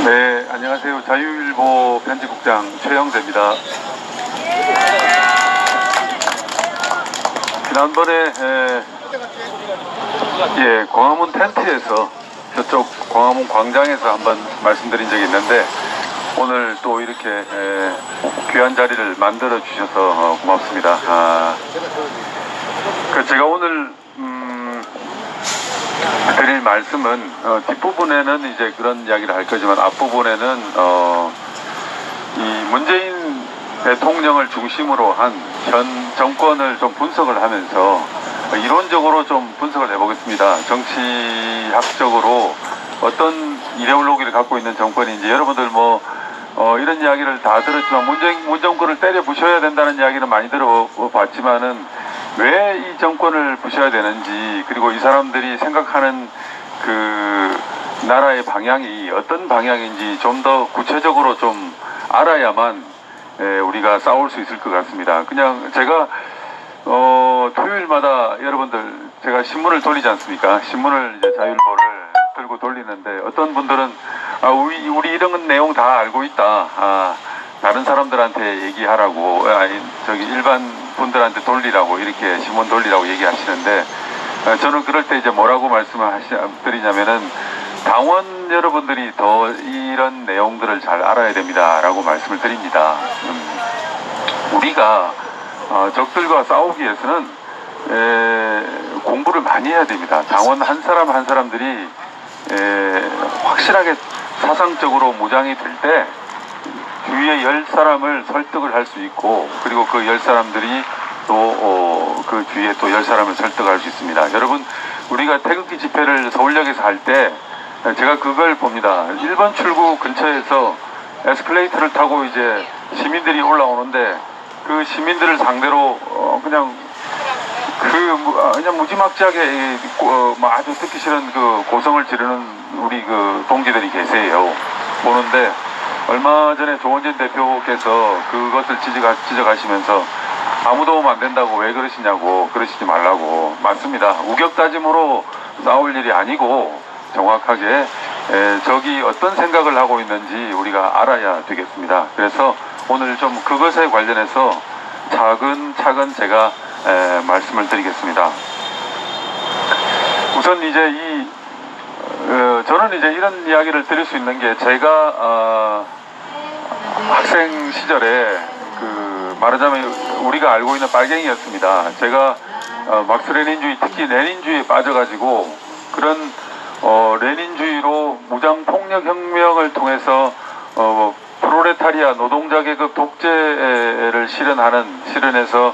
네, 안녕하세요. 자유일보 편집국장 최영재입니다. 지난번에 광화문 텐트에서 저쪽 광화문 광장에서 한번 말씀드린 적이 있는데 오늘 또 이렇게 귀한 자리를 만들어 주셔서 고맙습니다. 제가 오늘 드릴 말씀은 뒷부분에는 이제 그런 이야기를 할 거지만 앞부분에는 이 문재인 대통령을 중심으로 한 현 정권을 좀 분석을 하면서 이론적으로 좀 분석을 해보겠습니다. 정치학적으로 어떤 이데올로기를 갖고 있는 정권인지 여러분들 이런 이야기를 다 들었지만 문 정권을 때려 부셔야 된다는 이야기는 많이 들어봤지만은 왜 이 정권을 부셔야 되는지, 그리고 이 사람들이 생각하는 그 나라의 방향이 어떤 방향인지 좀 더 구체적으로 좀 알아야만 우리가 싸울 수 있을 것 같습니다. 그냥 제가 토요일마다 여러분들 제가 신문을 돌리지 않습니까? 신문을 이제 자유일보를 들고 돌리는데 어떤 분들은 우리 이런 내용 다 알고 있다. 다른 사람들한테 얘기하라고, 일반 분들한테 돌리라고, 이렇게 신문 돌리라고 얘기하시는데, 저는 그럴 때 이제 뭐라고 말씀을 드리냐면은, 당원 여러분들이 더 이런 내용들을 잘 알아야 됩니다. 라고 말씀을 드립니다. 우리가, 적들과 싸우기 위해서는, 공부를 많이 해야 됩니다. 당원 한 사람 한 사람들이, 확실하게 사상적으로 무장이 될 때, 주위에 10사람을 설득을 할 수 있고, 그리고 그 10사람들이 또 그 주위에 또 10사람을 설득할 수 있습니다. 여러분, 우리가 태극기 집회를 서울역에서 할 때 제가 그걸 봅니다. 1번 출구 근처에서 에스컬레이터를 타고 이제 시민들이 올라오는데 그 시민들을 상대로 그냥 무지막지하게 아주 듣기 싫은 그 고성을 지르는 우리 그 동지들이 계세요. 보는데 얼마 전에 조원진 대표께서 그것을 지적하시면서 아무 도움 안 된다고 왜 그러시냐고, 그러시지 말라고. 맞습니다. 우격다짐으로 싸울 일이 아니고 정확하게 적이 어떤 생각을 하고 있는지 우리가 알아야 되겠습니다. 그래서 오늘 좀 그것에 관련해서 차근차근 제가 말씀을 드리겠습니다. 우선 이제 저는 이제 이런 이야기를 드릴 수 있는 게 제가 학생 시절에 말하자면 우리가 알고 있는 빨갱이였습니다. 제가 막스 레닌주의, 특히 레닌주의에 빠져가지고 그런 레닌주의로 무장폭력혁명을 통해서 프롤레타리아 노동자 계급 독재를 실현해서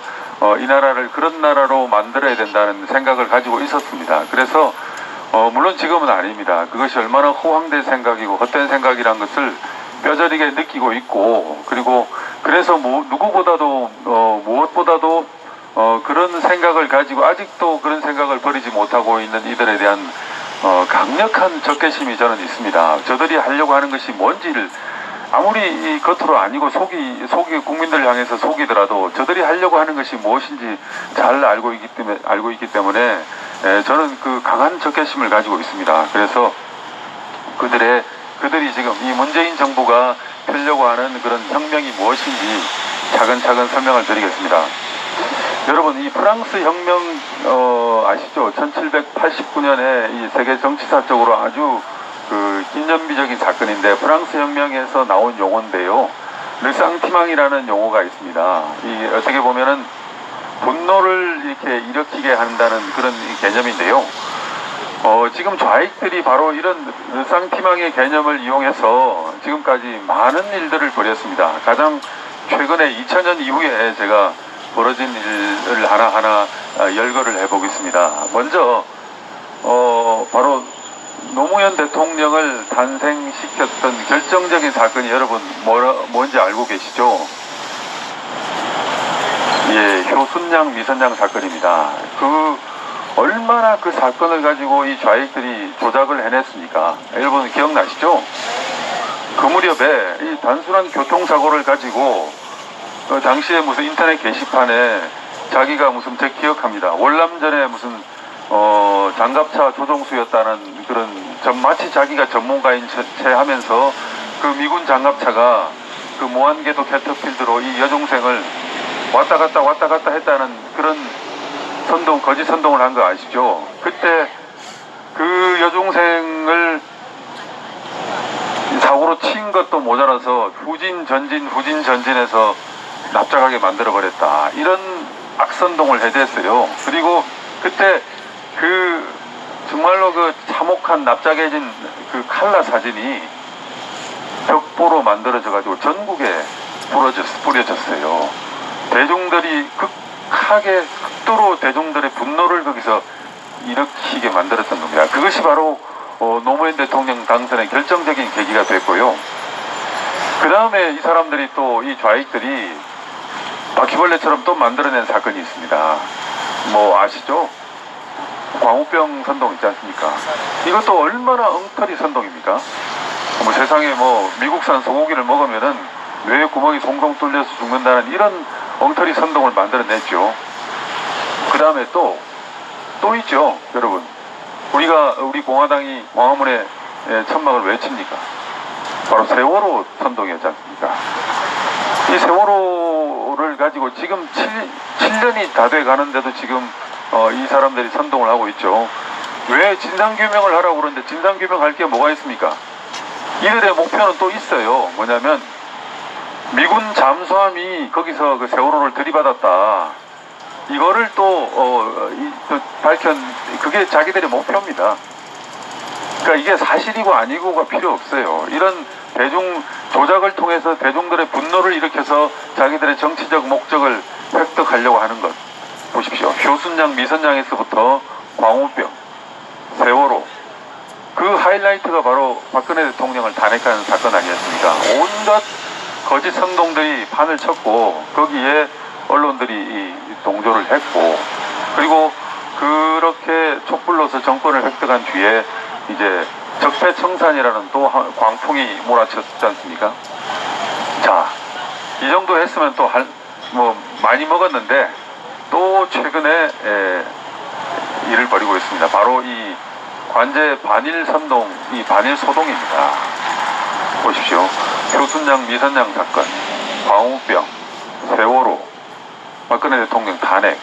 이 나라를 그런 나라로 만들어야 된다는 생각을 가지고 있었습니다. 그래서 물론 지금은 아닙니다. 그것이 얼마나 호황된 생각이고 헛된 생각이란 것을 뼈저리게 느끼고 있고, 그리고 그래서 누구보다도 무엇보다도 그런 생각을 가지고 아직도 그런 생각을 버리지 못하고 있는 이들에 대한 강력한 적개심이 저는 있습니다. 저들이 하려고 하는 것이 뭔지를 아무리 겉으로 아니고 속이 국민들을 향해서 속이더라도 저들이 하려고 하는 것이 무엇인지 잘 알고 있기 때문에 저는 그 강한 적개심을 가지고 있습니다. 그래서 그들이 지금 이 문재인 정부가 펴려고 하는 그런 혁명이 무엇인지 차근차근 설명을 드리겠습니다. 여러분, 이 프랑스 혁명 아시죠? 1789년에 이 세계 정치사적으로 아주 기념비적인 사건인데, 프랑스 혁명에서 나온 용어인데요. 르상티망이라는 용어가 있습니다. 이 어떻게 보면은 분노를 이렇게 일으키게 한다는 그런 개념인데요. 지금 좌익들이 바로 이런 르상티망의 개념을 이용해서 지금까지 많은 일들을 벌였습니다. 가장 최근에 2000년 이후에 제가 벌어진 일을 하나하나 열거를 해보겠습니다. 먼저 바로 노무현 대통령을 탄생시켰던 결정적인 사건이 여러분 뭔지 알고 계시죠? 효순양 미선양 사건입니다. 얼마나 그 사건을 가지고 이 좌익들이 조작을 해냈습니까? 여러분 기억나시죠? 그 무렵에 이 단순한 교통사고를 가지고 당시에 무슨 인터넷 게시판에 자기가 제 기억합니다. 월남전에 무슨 장갑차 조종수였다는 그런 마치 자기가 전문가인 채 하면서 그 미군 장갑차가 그 무한궤도 캐터필드로 이 여중생을 왔다 갔다 했다는 그런 선동, 거짓 선동을 한 거 아시죠? 그때 그 여중생을 사고로 친 것도 모자라서 후진 전진해서 납작하게 만들어버렸다. 이런 악선동을 해댔어요. 그리고 그때 그 정말로 그 참혹한 납작해진 그 칼라 사진이 벽보로 만들어져가지고 전국에 뿌려졌어요. 대중들이 극도로 대중들의 분노를 거기서 일으키게 만들었던 겁니다. 그것이 바로 노무현 대통령 당선의 결정적인 계기가 됐고요. 그 다음에 이 사람들이 또 이 좌익들이 바퀴벌레처럼 또 만들어낸 사건이 있습니다. 뭐 아시죠? 광우병 선동 있지 않습니까? 이것도 얼마나 엉터리 선동입니까? 뭐 세상에 뭐 미국산 소고기를 먹으면은 뇌에 구멍이 송송 뚫려서 죽는다는 이런 엉터리 선동을 만들어냈죠. 그 다음에 또 있죠, 여러분. 우리 공화당이 광화문에 천막을 왜 칩니까? 바로 세월호 선동이었지 않습니까? 이 세월호를 가지고 지금 7년이 다 돼 가는데도 지금 이 사람들이 선동을 하고 있죠. 왜 진상규명을 하라고 그러는데 진상규명할 게 뭐가 있습니까? 이들의 목표는 또 있어요. 뭐냐면 미군 잠수함이 거기서 그 세월호를 들이받았다. 이거를 또 그게 자기들의 목표입니다. 그러니까 이게 사실이고 아니고가 필요 없어요. 이런 대중 조작을 통해서 대중들의 분노를 일으켜서 자기들의 정치적 목적을 획득하려고 하는 것. 보십시오. 효순양, 미선양에서부터 광우병, 세월호. 그 하이라이트가 바로 박근혜 대통령을 탄핵하는 사건 아니었습니까? 온갖 거짓 선동들이 판을 쳤고 거기에 언론들이 동조를 했고, 그리고 그렇게 촛불로서 정권을 획득한 뒤에 이제 적폐청산이라는 또 광풍이 몰아쳤지 않습니까? 자, 이 정도 했으면 또 많이 먹었는데 또 최근에 일을 벌이고 있습니다. 바로 이 관제 반일 선동, 이 반일 소동입니다. 보십시오. 효순양, 미선양 사건, 광우병, 세월호, 박근혜 대통령 탄핵,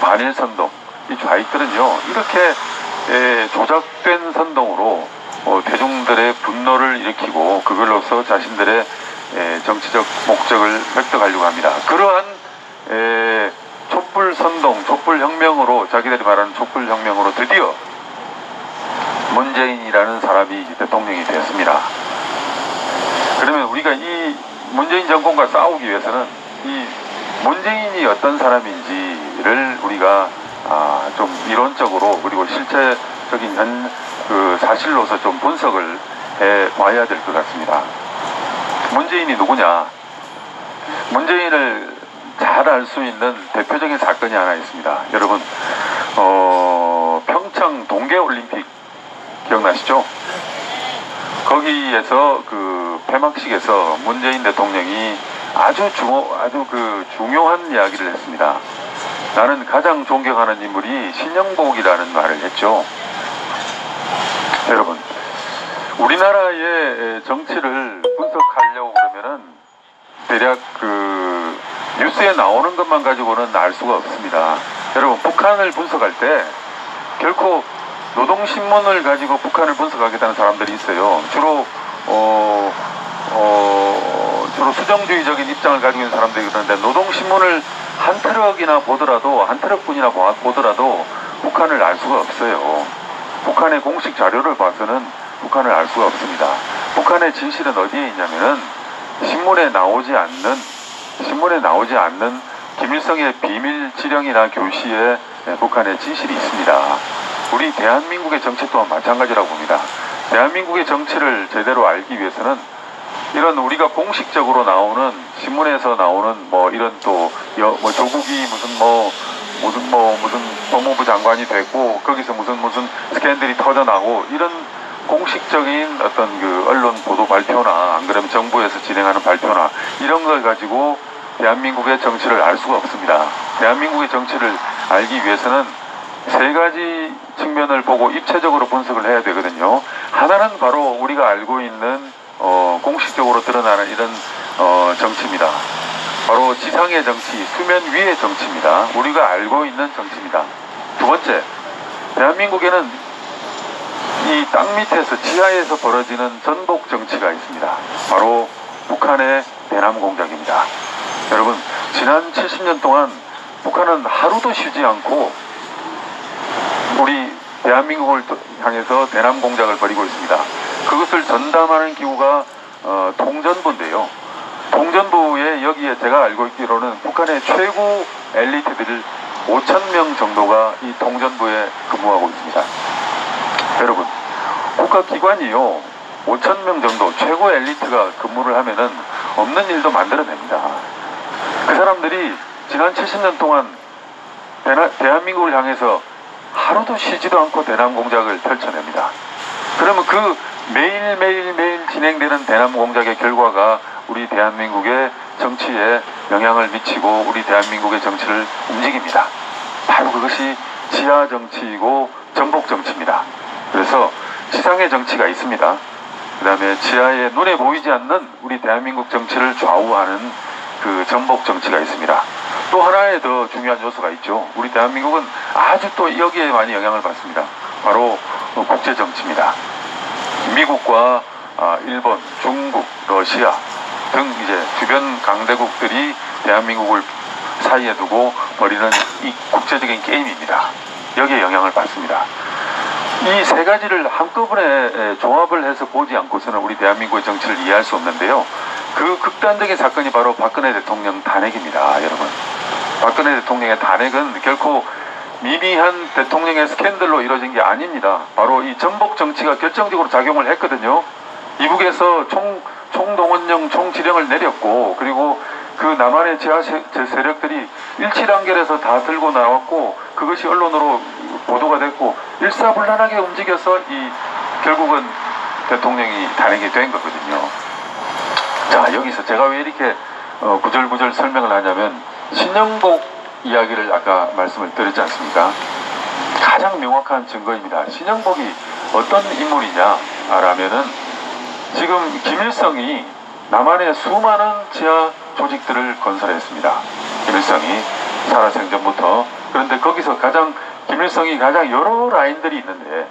반일 선동. 이 좌익들은요, 이렇게 조작된 선동으로 대중들의 분노를 일으키고 그걸로서 자신들의 정치적 목적을 획득하려고 합니다. 그러한 촛불 선동, 촛불 혁명으로, 자기들이 말하는 촛불 혁명으로 드디어 문재인이라는 사람이 대통령이 되었습니다. 그러면 우리가 이 문재인 정권과 싸우기 위해서는 이 문재인이 어떤 사람인지를 우리가 좀 이론적으로 그리고 실체적인 그 사실로서 좀 분석을 해 봐야 될 것 같습니다. 문재인이 누구냐? 문재인을 잘 알 수 있는 대표적인 사건이 하나 있습니다. 여러분, 평창 동계올림픽 기억나시죠? 거기에서 그 폐막식에서 문재인 대통령이 아주 중요한 이야기를 했습니다. 나는 가장 존경하는 인물이 신영복이라는 말을 했죠. 여러분, 우리나라의 정치를 분석하려고 그러면은 대략 그 뉴스에 나오는 것만 가지고는 알 수가 없습니다. 여러분, 북한을 분석할 때 결코 노동신문을 가지고 북한을 분석하겠다는 사람들이 있어요. 주로 수정주의적인 입장을 가지고 있는 사람들이 그러는데, 노동신문을 한 트럭뿐이나 보더라도 북한을 알 수가 없어요. 북한의 공식 자료를 봐서는 북한을 알 수가 없습니다. 북한의 진실은 어디에 있냐면은 신문에 나오지 않는 김일성의 비밀 지령이나 교시에 북한의 진실이 있습니다. 우리 대한민국의 정치 또한 마찬가지라고 봅니다. 대한민국의 정치를 제대로 알기 위해서는 이런 우리가 공식적으로 나오는 신문에서 나오는 뭐 이런 또 조국이 무슨 법무부 장관이 됐고 거기서 무슨 스캔들이 터져나고 이런 공식적인 어떤 그 언론 보도 발표나 안 그러면 정부에서 진행하는 발표나 이런 걸 가지고 대한민국의 정치를 알 수가 없습니다. 대한민국의 정치를 알기 위해서는 세 가지 측면을 보고 입체적으로 분석을 해야 되거든요. 하나는 바로 우리가 알고 있는 공식 본격적으로 드러나는 이런 정치입니다. 바로 지상의 정치, 수면 위의 정치입니다. 우리가 알고 있는 정치입니다. 두 번째, 대한민국에는 이 땅 밑에서 지하에서 벌어지는 전복 정치가 있습니다. 바로 북한의 대남 공작입니다. 여러분, 지난 70년 동안 북한은 하루도 쉬지 않고 우리 대한민국을 향해서 대남 공작을 벌이고 있습니다. 그것을 전담하는 기구가 통전부인데요. 통전부에 여기에 제가 알고 있기로는 북한의 최고 엘리트들 5,000명 정도가 이 통전부에 근무하고 있습니다. 여러분, 국가기관이요 5,000명 정도 최고 엘리트가 근무를 하면은 없는 일도 만들어냅니다. 그 사람들이 지난 70년 동안 대한민국을 향해서 하루도 쉬지도 않고 대남 공작을 펼쳐냅니다. 그러면 그 매일 진행되는 대남 공작의 결과가 우리 대한민국의 정치에 영향을 미치고 우리 대한민국의 정치를 움직입니다. 바로 그것이 지하 정치이고 전복 정치입니다. 그래서 지상의 정치가 있습니다. 그 다음에 지하에 눈에 보이지 않는 우리 대한민국 정치를 좌우하는 그 전복 정치가 있습니다. 또 하나의 더 중요한 요소가 있죠. 우리 대한민국은 아주 또 여기에 많이 영향을 받습니다. 바로 국제 정치입니다. 미국과 일본, 중국, 러시아 등 이제 주변 강대국들이 대한민국을 사이에 두고 벌이는 이 국제적인 게임입니다. 여기에 영향을 받습니다. 이 세 가지를 한꺼번에 조합을 해서 보지 않고서는 우리 대한민국의 정치를 이해할 수 없는데요. 그 극단적인 사건이 바로 박근혜 대통령 탄핵입니다. 여러분, 박근혜 대통령의 탄핵은 결코 미미한 대통령의 스캔들로 이루어진 게 아닙니다. 바로 이 전복 정치가 결정적으로 작용을 했거든요. 이북에서 총동원령 총지령을 내렸고, 그리고 그 남한의 지하 세력들이 일치단결해서 다 들고 나왔고, 그것이 언론으로 보도가 됐고 일사불란하게 움직여서 결국은 대통령이 탄핵이 된 거거든요. 자, 여기서 제가 왜 이렇게 구절구절 설명을 하냐면 신영복 이야기를 아까 말씀을 드렸지 않습니까? 가장 명확한 증거입니다. 신영복이 어떤 인물이냐라면은 지금 김일성이 남한의 수많은 지하 조직들을 건설했습니다. 김일성이 살아생전부터. 그런데 거기서 김일성이 가장 여러 라인들이 있는데,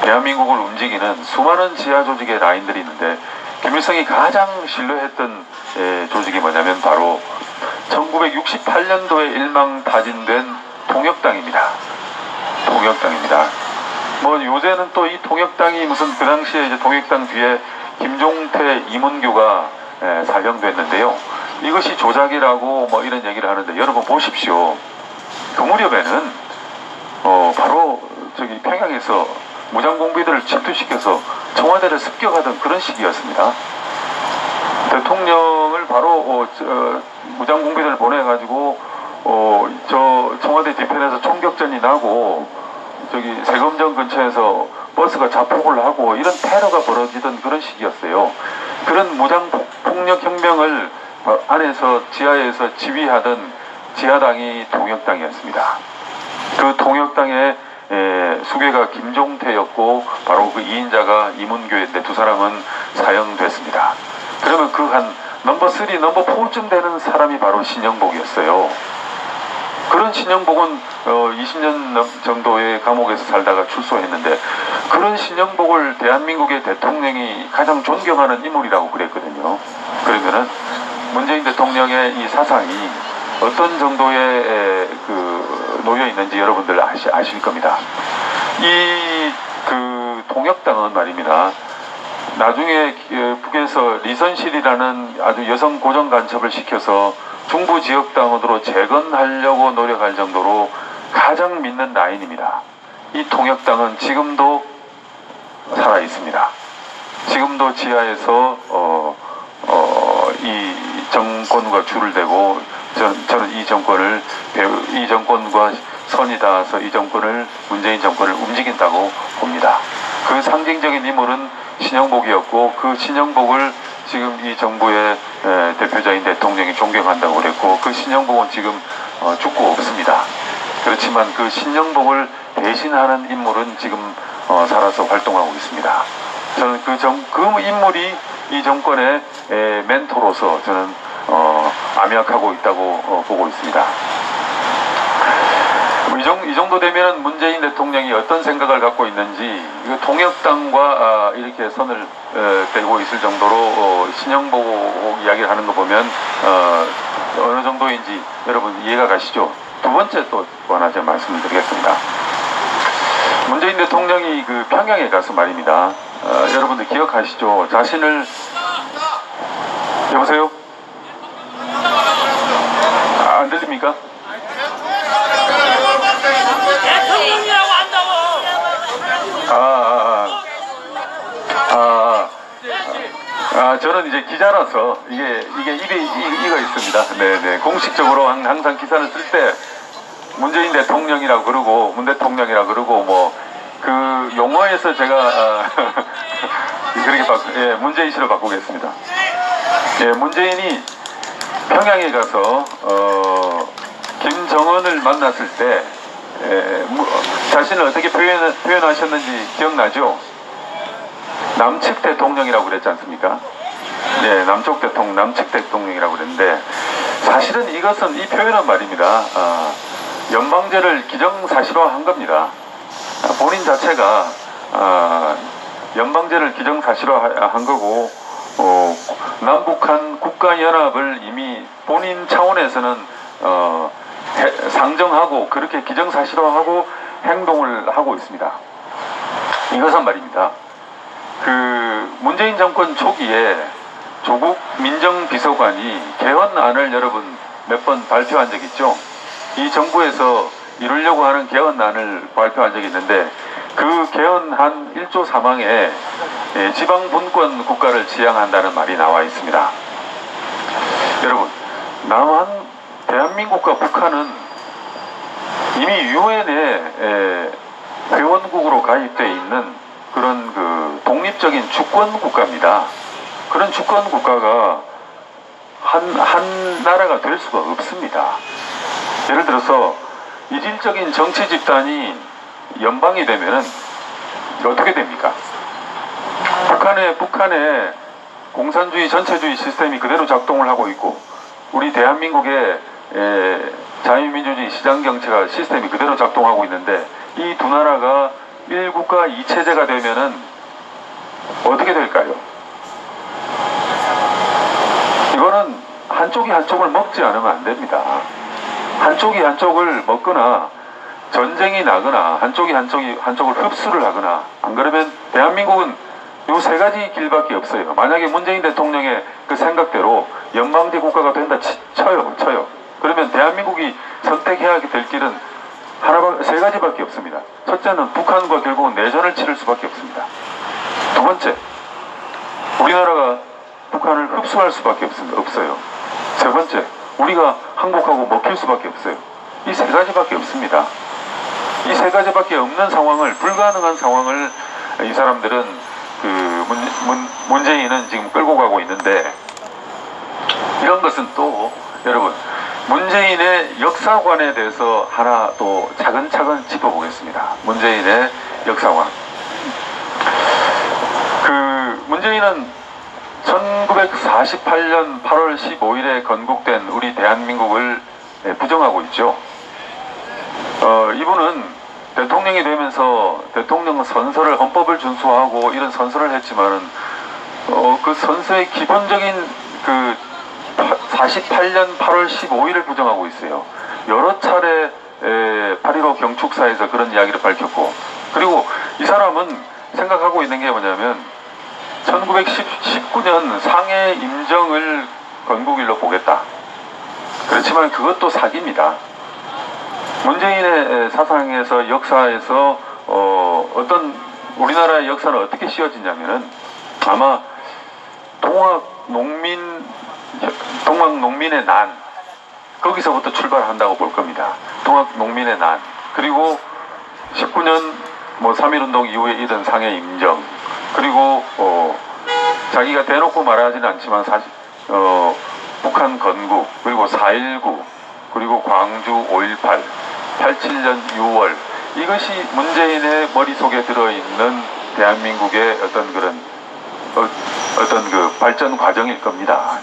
대한민국을 움직이는 수많은 지하 조직의 라인들이 있는데, 김일성이 가장 신뢰했던 조직이 뭐냐면 바로 1968년도에 일망타진된 통역당입니다. 통역당입니다. 뭐 요새는 또 이 통역당이 무슨 그 당시에 이제 통역당 뒤에 김종태, 이문규가 사형됐는데요. 이것이 조작이라고 뭐 이런 얘기를 하는데, 여러분 보십시오. 그 무렵에는 바로 저기 평양에서 무장공비들을 집투시켜서 청와대를 습격하던 그런 시기였습니다. 대통령을 바로 무장공비들을 보내가지고 저 청와대 뒤편에서 총격전이 나고 저기 세검정 근처에서 버스가 자폭을 하고 이런 테러가 벌어지던 그런 시기였어요. 그런 무장폭력혁명을 안에서 지하에서 지휘하던 지하당이 통역당이었습니다. 그 통역당의 수괴가 김종태였고 바로 그 2인자가 이문교였는데 두 사람은 사형됐습니다. 그러면 그 한 넘버 3, 넘버 4쯤 되는 사람이 바로 신영복이었어요. 그런 신영복은 20년 정도의 감옥에서 살다가 출소했는데, 그런 신영복을 대한민국의 대통령이 가장 존경하는 인물이라고 그랬거든요. 그러면은 문재인 대통령의 이 사상이 어떤 정도의 놓여 있는지 여러분들 아실 겁니다. 그 통역당은 말입니다. 나중에 북에서 리선실이라는 아주 여성 고정 간첩을 시켜서 중부 지역당으로 재건하려고 노력할 정도로 가장 믿는 라인입니다. 이 통역당은 지금도 살아 있습니다. 지금도 지하에서 이 정권과 줄을 대고 저는 이 정권과 선이 닿아서 이 정권을, 문재인 정권을 움직인다고 봅니다. 그 상징적인 인물은 신영복이었고, 그 신영복을 지금 이 정부의 대표자인 대통령이 존경한다고 그랬고, 그 신영복은 지금 죽고 없습니다. 그렇지만 그 신영복을 대신하는 인물은 지금 살아서 활동하고 있습니다. 저는 그 인물이 이 정권의 멘토로서 저는 암약하고 있다고 보고 있습니다. 이 정도 되면 문재인 대통령이 어떤 생각을 갖고 있는지, 이거 통역당과 이렇게 선을 떼고 있을 정도로 신형보복 이야기를 하는 거 보면 어느 정도인지 여러분 이해가 가시죠? 두 번째 또 하나 제가 말씀을 드리겠습니다. 문재인 대통령이 그 평양에 가서 말입니다. 여러분들 기억하시죠? 자신을 여보세요? 안 들립니까? 대통령이라고 한다고. 저는 이제 기자라서 이게 입이 익어 있습니다. 네네. 공식적으로 항상 기사를 쓸 때 문재인 대통령이라고 그러고 문 대통령이라고 그러고 뭐 그 용어에서 제가 그렇게 문재인씨로 바꾸겠습니다. 예, 문재인이 평양에 가서 김정은을 만났을 때 자신을 어떻게 표현하셨는지 기억나죠? 남측 대통령이라고 그랬지 않습니까? 네, 남측 대통령이라고 그랬는데, 사실은 이것은, 이 표현은 말입니다. 연방제를 기정사실화한 겁니다. 본인 자체가 연방제를 기정사실화한 거고, 남북한 국가연합을 이미 본인 차원에서는 상정하고 그렇게 기정사실화하고 행동을 하고 있습니다. 이것은 말입니다. 그 문재인 정권 초기에 조국 민정비서관이 개헌안을 여러분 몇 번 발표한 적 있죠? 이 정부에서 이루려고 하는 개헌안을 발표한 적이 있는데, 그 개헌안 1조 3항에 지방분권 국가를 지향한다는 말이 나와 있습니다. 여러분, 대한민국과 북한은 이미 유엔에 회원국으로 가입되어 있는 그런 그 독립적인 주권 국가입니다. 그런 주권 국가가 한 나라가 될 수가 없습니다. 예를 들어서 이질적인 정치 집단이 연방이 되면은 어떻게 됩니까? 북한의 공산주의 전체주의 시스템이 그대로 작동을 하고 있고, 우리 대한민국의 자유민주주의 시장경제가 시스템이 그대로 작동하고 있는데, 이 두 나라가 1국가 2체제가 되면은 어떻게 될까요? 이거는 한쪽이 한쪽을 먹지 않으면 안 됩니다. 한쪽이 한쪽을 먹거나 전쟁이 나거나 한쪽이 한쪽을 흡수를 하거나, 안 그러면 대한민국은 요 세 가지 길밖에 없어요. 만약에 문재인 대통령의 그 생각대로 연방제 국가가 된다 쳐요. 그러면 대한민국이 선택해야 될 길은 세 가지밖에 없습니다. 첫째는 북한과 결국은 내전을 치를 수밖에 없습니다. 두 번째, 우리나라가 북한을 흡수할 수밖에 없어요. 세 번째, 우리가 항복하고 먹힐 수밖에 없어요. 이 세 가지밖에 없습니다. 이 세 가지밖에 없는 상황을, 불가능한 상황을 이 사람들은 문재인은 지금 끌고 가고 있는데, 이런 것은 또 여러분 문재인의 역사관에 대해서 하나 또 차근차근 짚어보겠습니다. 문재인의 역사관. 문재인은 1948년 8월 15일에 건국된 우리 대한민국을 부정하고 있죠. 이분은 대통령이 되면서 대통령 선서를, 헌법을 준수하고 이런 선서를 했지만은 그 선서의 기본적인 48년 8월 15일을 부정하고 있어요. 여러 차례 8.15 경축사에서 그런 이야기를 밝혔고, 그리고 이 사람은 생각하고 있는 게 뭐냐면 1919년 상해 임정을 건국일로 보겠다. 그렇지만 그것도 사기입니다. 문재인의 사상에서, 역사에서 어떤 우리나라의 역사는 어떻게 씌워지냐면은 아마 동학농민의 난, 거기서부터 출발한다고 볼 겁니다. 동학농민의 난, 그리고 19년 3.1운동 이후에 이른 상해 임정, 그리고 자기가 대놓고 말하지는 않지만 사실 북한 건국, 그리고 4.19, 그리고 광주 5.18, 87년 6월, 이것이 문재인의 머릿속에 들어있는 대한민국의 어떤 그런 어떤 그 발전 과정일 겁니다.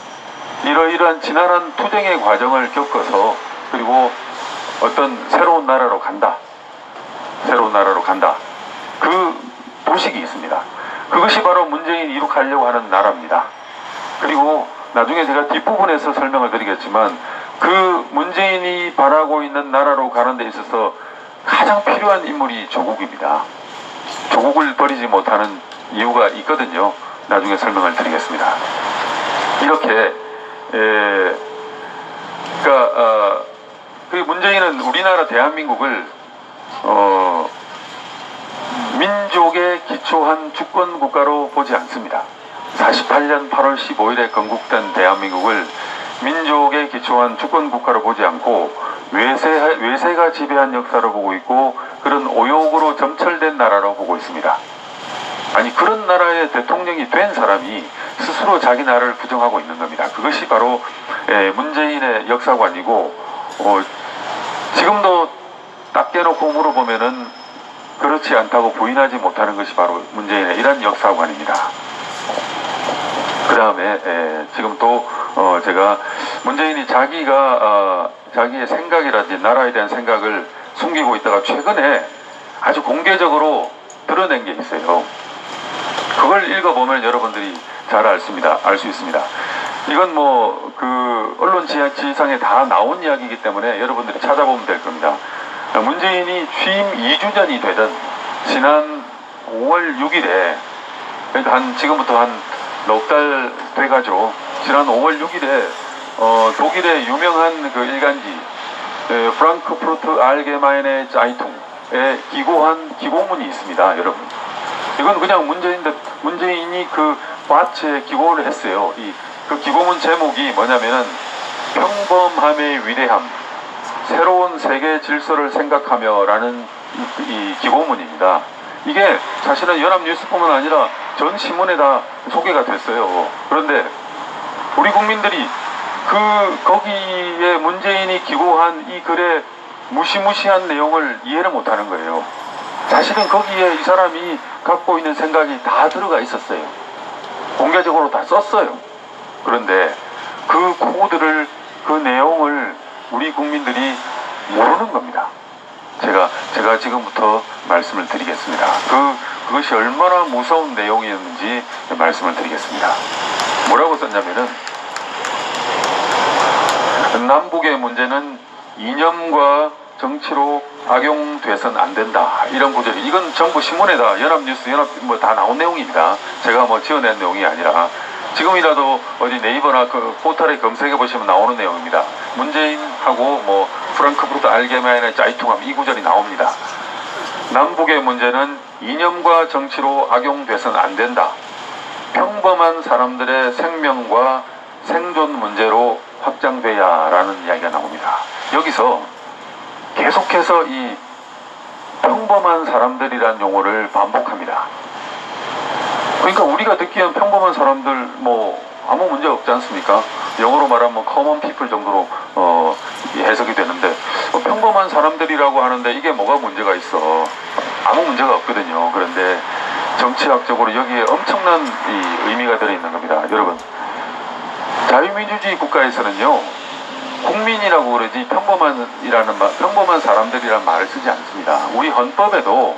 이러이러한 지난한 투쟁의 과정을 겪어서 그리고 어떤 새로운 나라로 간다. 새로운 나라로 간다. 그 도식이 있습니다. 그것이 바로 문재인이 이룩하려고 하는 나라입니다. 그리고 나중에 제가 뒷부분에서 설명을 드리겠지만 그 문재인이 바라고 있는 나라로 가는 데 있어서 가장 필요한 인물이 조국입니다. 조국을 버리지 못하는 이유가 있거든요. 나중에 설명을 드리겠습니다. 이렇게 그러니까 그 문재인은 우리나라 대한민국을 민족에 기초한 주권 국가로 보지 않습니다. 48년 8월 15일에 건국된 대한민국을 민족에 기초한 주권 국가로 보지 않고 외세가 지배한 역사로 보고 있고 그런 오욕으로 점철된 나라로 보고 있습니다. 아니 그런 나라의 대통령이 된 사람이 스스로 자기 나라를 부정하고 있는 겁니다. 그것이 바로 문재인의 역사관이고 지금도 딱 깨놓고 물어보면은 그렇지 않다고 부인하지 못하는 것이 바로 문재인의 이런 역사관입니다. 그 다음에 지금 또 제가 문재인이 자기의 생각이라든지 나라에 대한 생각을 숨기고 있다가 최근에 아주 공개적으로 드러낸 게 있어요. 그걸 읽어보면 여러분들이 잘 알 수 있습니다. 이건 그 언론 지상에 다 나온 이야기이기 때문에 여러분들이 찾아보면 될 겁니다. 문재인이 취임 2주년이 되던 지난 5월 6일에 그러니까 지금부터 한 넉 달 돼가죠. 지난 5월 6일에 독일의 유명한 그 일간지 프랑크푸르트 알게마이네 자이퉁에 기고한 기고문이 있습니다, 여러분. 이건 그냥 문재인이 그 밭에 기고를 했어요. 그 기고문 제목이 뭐냐면은 평범함의 위대함, 새로운 세계 질서를 생각하며라는 이 기고문입니다. 이게 사실은 연합뉴스뿐만 아니라 전 신문에 다 소개가 됐어요. 그런데 우리 국민들이 거기에 문재인이 기고한 이 글의 무시무시한 내용을 이해를 못하는 거예요. 사실은 거기에 이 사람이 갖고 있는 생각이 다 들어가 있었어요. 공개적으로 다 썼어요. 그런데 그 코드를, 그 내용을 우리 국민들이 모르는 겁니다. 제가 지금부터 말씀을 드리겠습니다. 그것이 얼마나 무서운 내용이었는지 말씀을 드리겠습니다. 뭐라고 썼냐면은 남북의 문제는 이념과 정치로 악용돼서는 안 된다. 이런 구절이 이건 전부 신문에다 연합뉴스 다 나온 내용입니다. 제가 지어낸 내용이 아니라 지금이라도 어디 네이버나 그 포털에 검색해 보시면 나오는 내용입니다. 문재인하고 프랑크푸르트 알게마이네 자이퉁하면 이 구절이 나옵니다. 남북의 문제는 이념과 정치로 악용돼서는 안 된다. 평범한 사람들의 생명과 생존 문제로 확장돼야 라는 이야기가 나옵니다. 여기서 계속해서 이 평범한 사람들이란 용어를 반복합니다. 그러니까 우리가 듣기엔 평범한 사람들 아무 문제 없지 않습니까? 영어로 말하면 common people 정도로 해석이 되는데 평범한 사람들이라고 하는데 이게 뭐가 문제가 있어? 아무 문제가 없거든요. 그런데 정치학적으로 여기에 엄청난 이 의미가 들어있는 겁니다. 여러분, 자유민주주의 국가에서는요, 국민이라고 그러지 평범한 사람들이라는 말을 쓰지 않습니다. 우리 헌법에도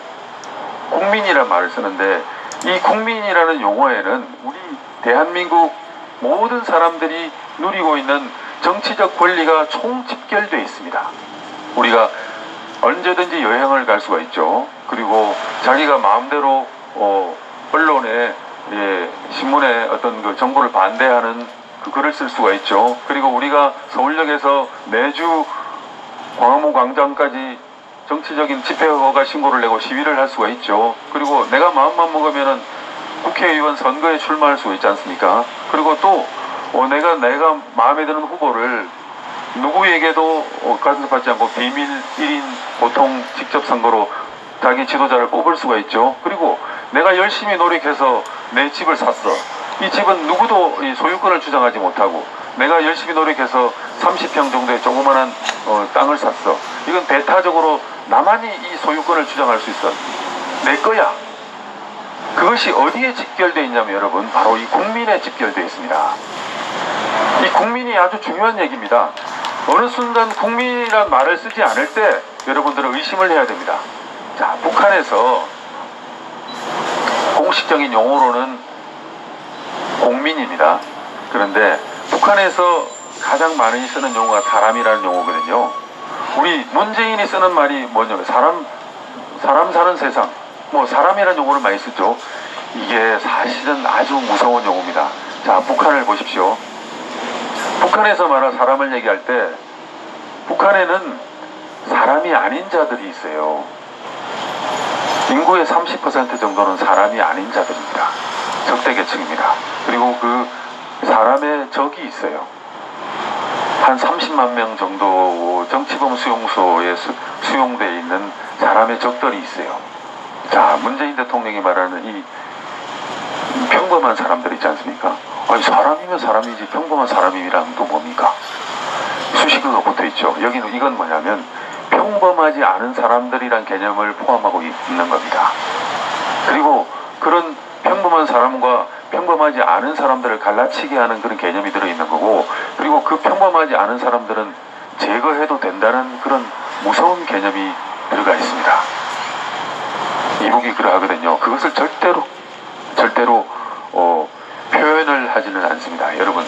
국민이라는 말을 쓰는데 이 국민이라는 용어에는 우리 대한민국 모든 사람들이 누리고 있는 정치적 권리가 총집결되어 있습니다. 우리가 언제든지 여행을 갈 수가 있죠. 그리고 자기가 마음대로 언론에 신문에 어떤 그 정보를 반대하는 그 글을 쓸 수가 있죠. 그리고 우리가 서울역에서 매주 광화문 광장까지 정치적인 집회 허가 신고를 내고 시위를 할 수가 있죠. 그리고 내가 마음만 먹으면은 국회의원 선거에 출마할 수가 있지 않습니까? 그리고 또 내가 마음에 드는 후보를 누구에게도 간섭받지 않고 비밀 1인 보통 직접 선거로 자기 지도자를 뽑을 수가 있죠. 그리고 내가 열심히 노력해서 내 집을 샀어. 이 집은 누구도 이 소유권을 주장하지 못하고 내가 열심히 노력해서 30평 정도의 조그만한 땅을 샀어. 이건 배타적으로 나만이 이 소유권을 주장할 수 있어. 내 거야. 그것이 어디에 집결되어 있냐면 여러분 바로 이 국민에 집결되어 있습니다. 이 국민이 아주 중요한 얘기입니다. 어느 순간 국민이란 말을 쓰지 않을 때 여러분들은 의심을 해야 됩니다. 자, 북한에서 공식적인 용어로는 공민입니다. 그런데 북한에서 가장 많이 쓰는 용어가 사람이라는 용어거든요. 우리 문재인이 쓰는 말이 뭐냐면 사람 사는 세상, 뭐 사람이라는 용어를 많이 쓰죠. 이게 사실은 아주 무서운 용어입니다. 자, 북한을 보십시오. 북한에서 말하는 사람을 얘기할 때 북한에는 사람이 아닌 자들이 있어요. 인구의 30% 정도는 사람이 아닌 자들입니다. 적대계층입니다. 그리고 그 사람의 적이 있어요. 한 30만 명 정도 정치범 수용소에 수용되어 있는 사람의 적들이 있어요. 자, 문재인 대통령이 말하는 이 평범한 사람들 있지 않습니까? 아니, 사람이면 사람이지 평범한 사람이란 또 뭡니까? 수식어가 붙어있죠. 여기는 이건 뭐냐면 평범하지 않은 사람들이란 개념을 포함하고 있는 겁니다. 그리고 그런 평범한 사람과 평범하지 않은 사람들을 갈라치게 하는 그런 개념이 들어있는 거고, 그리고 그 평범하지 않은 사람들은 제거해도 된다는 그런 무서운 개념이 들어가 있습니다. 이북이 그러하거든요. 그것을 절대로 표현을 하지는 않습니다. 여러분,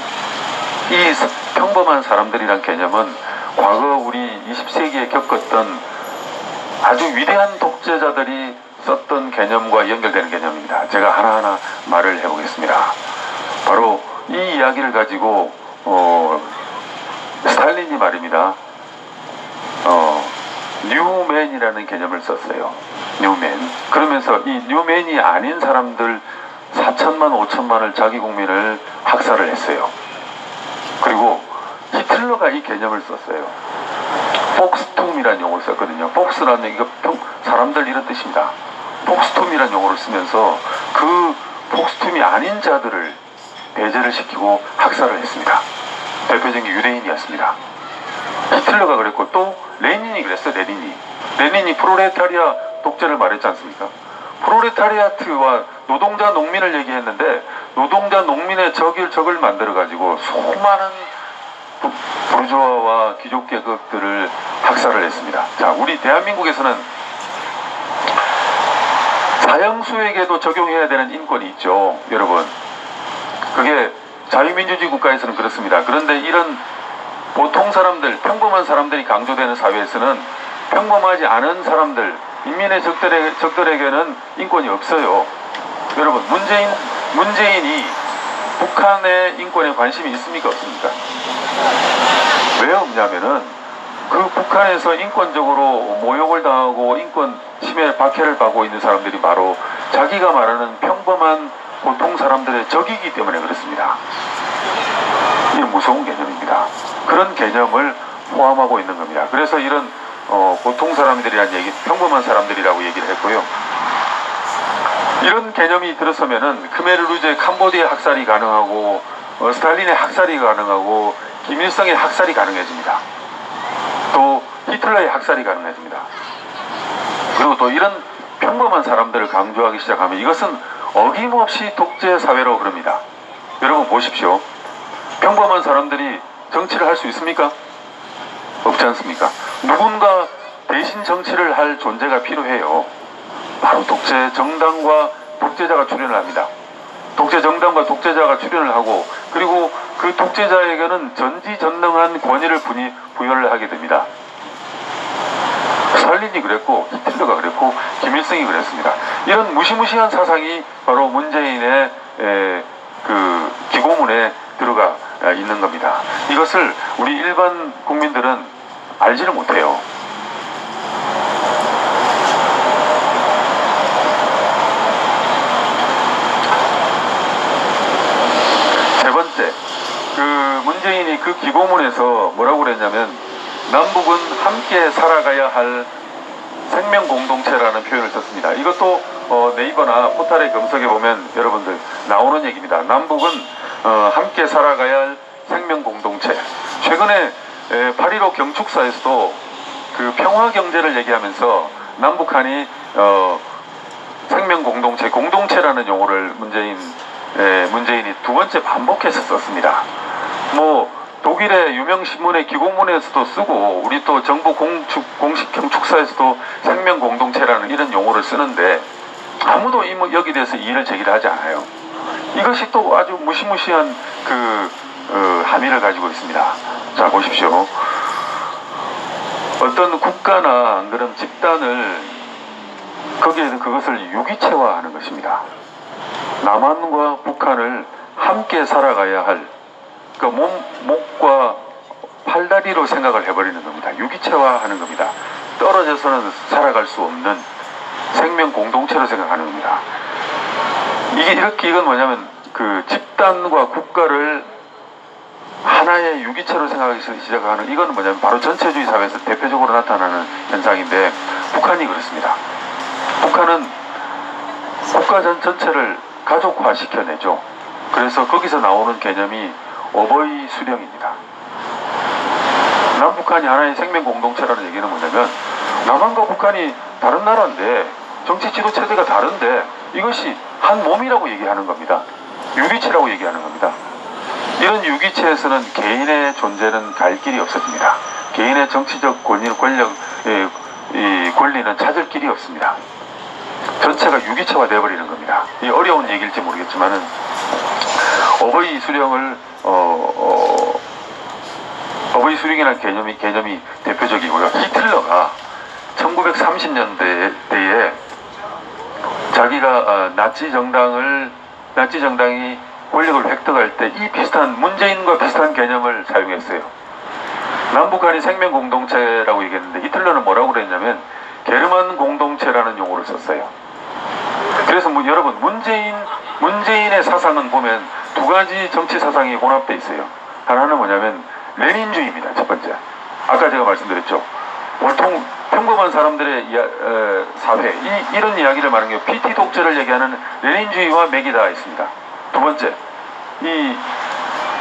이 평범한 사람들이란 개념은 과거 우리 20세기에 겪었던 아주 위대한 독재자들이 썼던 개념과 연결되는 개념입니다. 제가 하나하나 말을 해보겠습니다. 바로 이 이야기를 가지고 스탈린이 말입니다. 뉴맨이라는 개념을 썼어요. 뉴맨. 그러면서 이 뉴맨이 아닌 사람들 4천만 5천만을 자기 국민을 학살을 했어요. 그리고 히틀러가 이 개념을 썼어요. 폭스툼이라는 용어를 썼거든요. 폭스라는 얘기가 사람들 이런 뜻입니다. 폭스툼이라는 용어를 쓰면서 그 폭스툼이 아닌 자들을 배제를 시키고 학살을 했습니다. 대표적인 유대인이었습니다. 히틀러가 그랬고 또 레닌이 그랬어요. 레닌이 프롤레타리아 독재를 말했지 않습니까? 프롤레타리아트와 노동자 농민을 얘기했는데 노동자 농민의 적을 만들어 가지고 수많은 부르주아와 귀족 계급들을 학살을 했습니다. 자, 우리 대한민국에서는 사형수에게도 적용해야 되는 인권이 있죠, 여러분. 그게 자유민주주의 국가에서는 그렇습니다. 그런데 이런 보통 사람들, 평범한 사람들이 강조되는 사회에서는 평범하지 않은 사람들, 인민의 적들에게는 인권이 없어요. 여러분, 문재인이 북한의 인권에 관심이 있습니까, 없습니까? 왜 없냐면은 그 북한에서 인권적으로 모욕을 당하고 인권 침해 박해를 받고 있는 사람들이 바로 자기가 말하는 평범한 보통 사람들의 적이기 때문에 그렇습니다. 이 무서운 개념입니다. 그런 개념을 포함하고 있는 겁니다. 그래서 이런 보통 사람들이란 얘기, 평범한 사람들이라고 얘기를 했고요. 이런 개념이 들어서면은 크메르루즈의 캄보디아 학살이 가능하고 스탈린의 학살이 가능하고 김일성의 학살이 가능해집니다. 또 히틀러의 학살이 가능해집니다. 그리고 또 이런 평범한 사람들을 강조하기 시작하면 이것은 어김없이 독재 사회로 흐릅니다. 여러분 보십시오. 평범한 사람들이 정치를 할 수 있습니까? 없지 않습니까? 누군가 대신 정치를 할 존재가 필요해요. 바로 독재 정당과 독재자가 출연을 합니다. 독재 정당과 독재자가 출연을 하고, 그리고 그 독재자에게는 전지전능한 권위를 부여를 하게 됩니다. 스탈린이 그랬고 히틀러가 그랬고 김일성이 그랬습니다. 이런 무시무시한 사상이 바로 문재인의 그 기고문에 들어가 있는 겁니다. 이것을 우리 일반 국민들은 알지를 못해요. 세 번째, 그 문재인이 그 기고문에서 뭐라고 그랬냐면 남북은 함께 살아가야 할 생명 공동체라는 표현을 썼습니다. 이것도 네이버나 포탈에 검색해 보면 여러분들 나오는 얘기입니다. 남북은 함께 살아가야 할 생명 공동체. 최근에 8.15 경축사에서도 그 평화 경제를 얘기하면서 남북한이 생명 생명 공동체, 공동체라는 용어를 문재인이 두 번째 반복해서 썼습니다. 뭐 독일의 유명 신문의 기고문에서도 쓰고 우리 또 정부 공식 경축사에서도 생명 공동체라는 이런 용어를 쓰는데 아무도 여기 대해서 이의를 제기를 하지 않아요. 이것이 또 아주 무시무시한 함의를 가지고 있습니다. 자, 보십시오. 어떤 국가나 안 그런 집단을 거기에서 그것을 유기체화하는 것입니다. 남한과 북한을 함께 살아가야 할 그 목과 팔다리로 생각을 해버리는 겁니다. 유기체화하는 겁니다. 떨어져서는 살아갈 수 없는 생명 공동체로 생각하는 겁니다. 이건 뭐냐면 그 집단과 국가를 하나의 유기체로 생각하기 시작하는, 이건 뭐냐면 바로 전체주의 사회에서 대표적으로 나타나는 현상인데 북한이 그렇습니다. 북한은 국가 전체를 가족화 시켜내죠. 그래서 거기서 나오는 개념이 어버이 수령입니다. 남북한이 하나의 생명 공동체라는 얘기는 뭐냐면 남한과 북한이 다른 나라인데 정치 지도 체제가 다른데 이것이 한 몸이라고 얘기하는 겁니다. 유기체라고 얘기하는 겁니다. 이런 유기체에서는 개인의 존재는 갈 길이 없어집니다. 개인의 정치적 권리는 찾을 길이 없습니다. 전체가 유기체화 되어버리는 겁니다. 이 어려운 얘기일지 모르겠지만은 어버이 수령을 어버이 수령이라는 개념이 대표적이고요. 히틀러가 1930년대에 자기가 나치 정당이 권력을 획득할 때 이 문재인과 비슷한 개념을 사용했어요. 남북한이 생명 공동체라고 얘기했는데 히틀러는 뭐라고 그랬냐면 게르만 공동체라는 용어를 썼어요. 그래서 여러분 문재인의 사상은 보면 두 가지 정치 사상이 혼합되어 있어요. 하나는 뭐냐면 레닌주의입니다. 첫 번째. 아까 제가 말씀드렸죠. 보통 평범한 사람들의 사회 이런 이야기를 말하는 게 PT 독재를 얘기하는 레닌주의와 맥이 닿아 있습니다. 두 번째, 이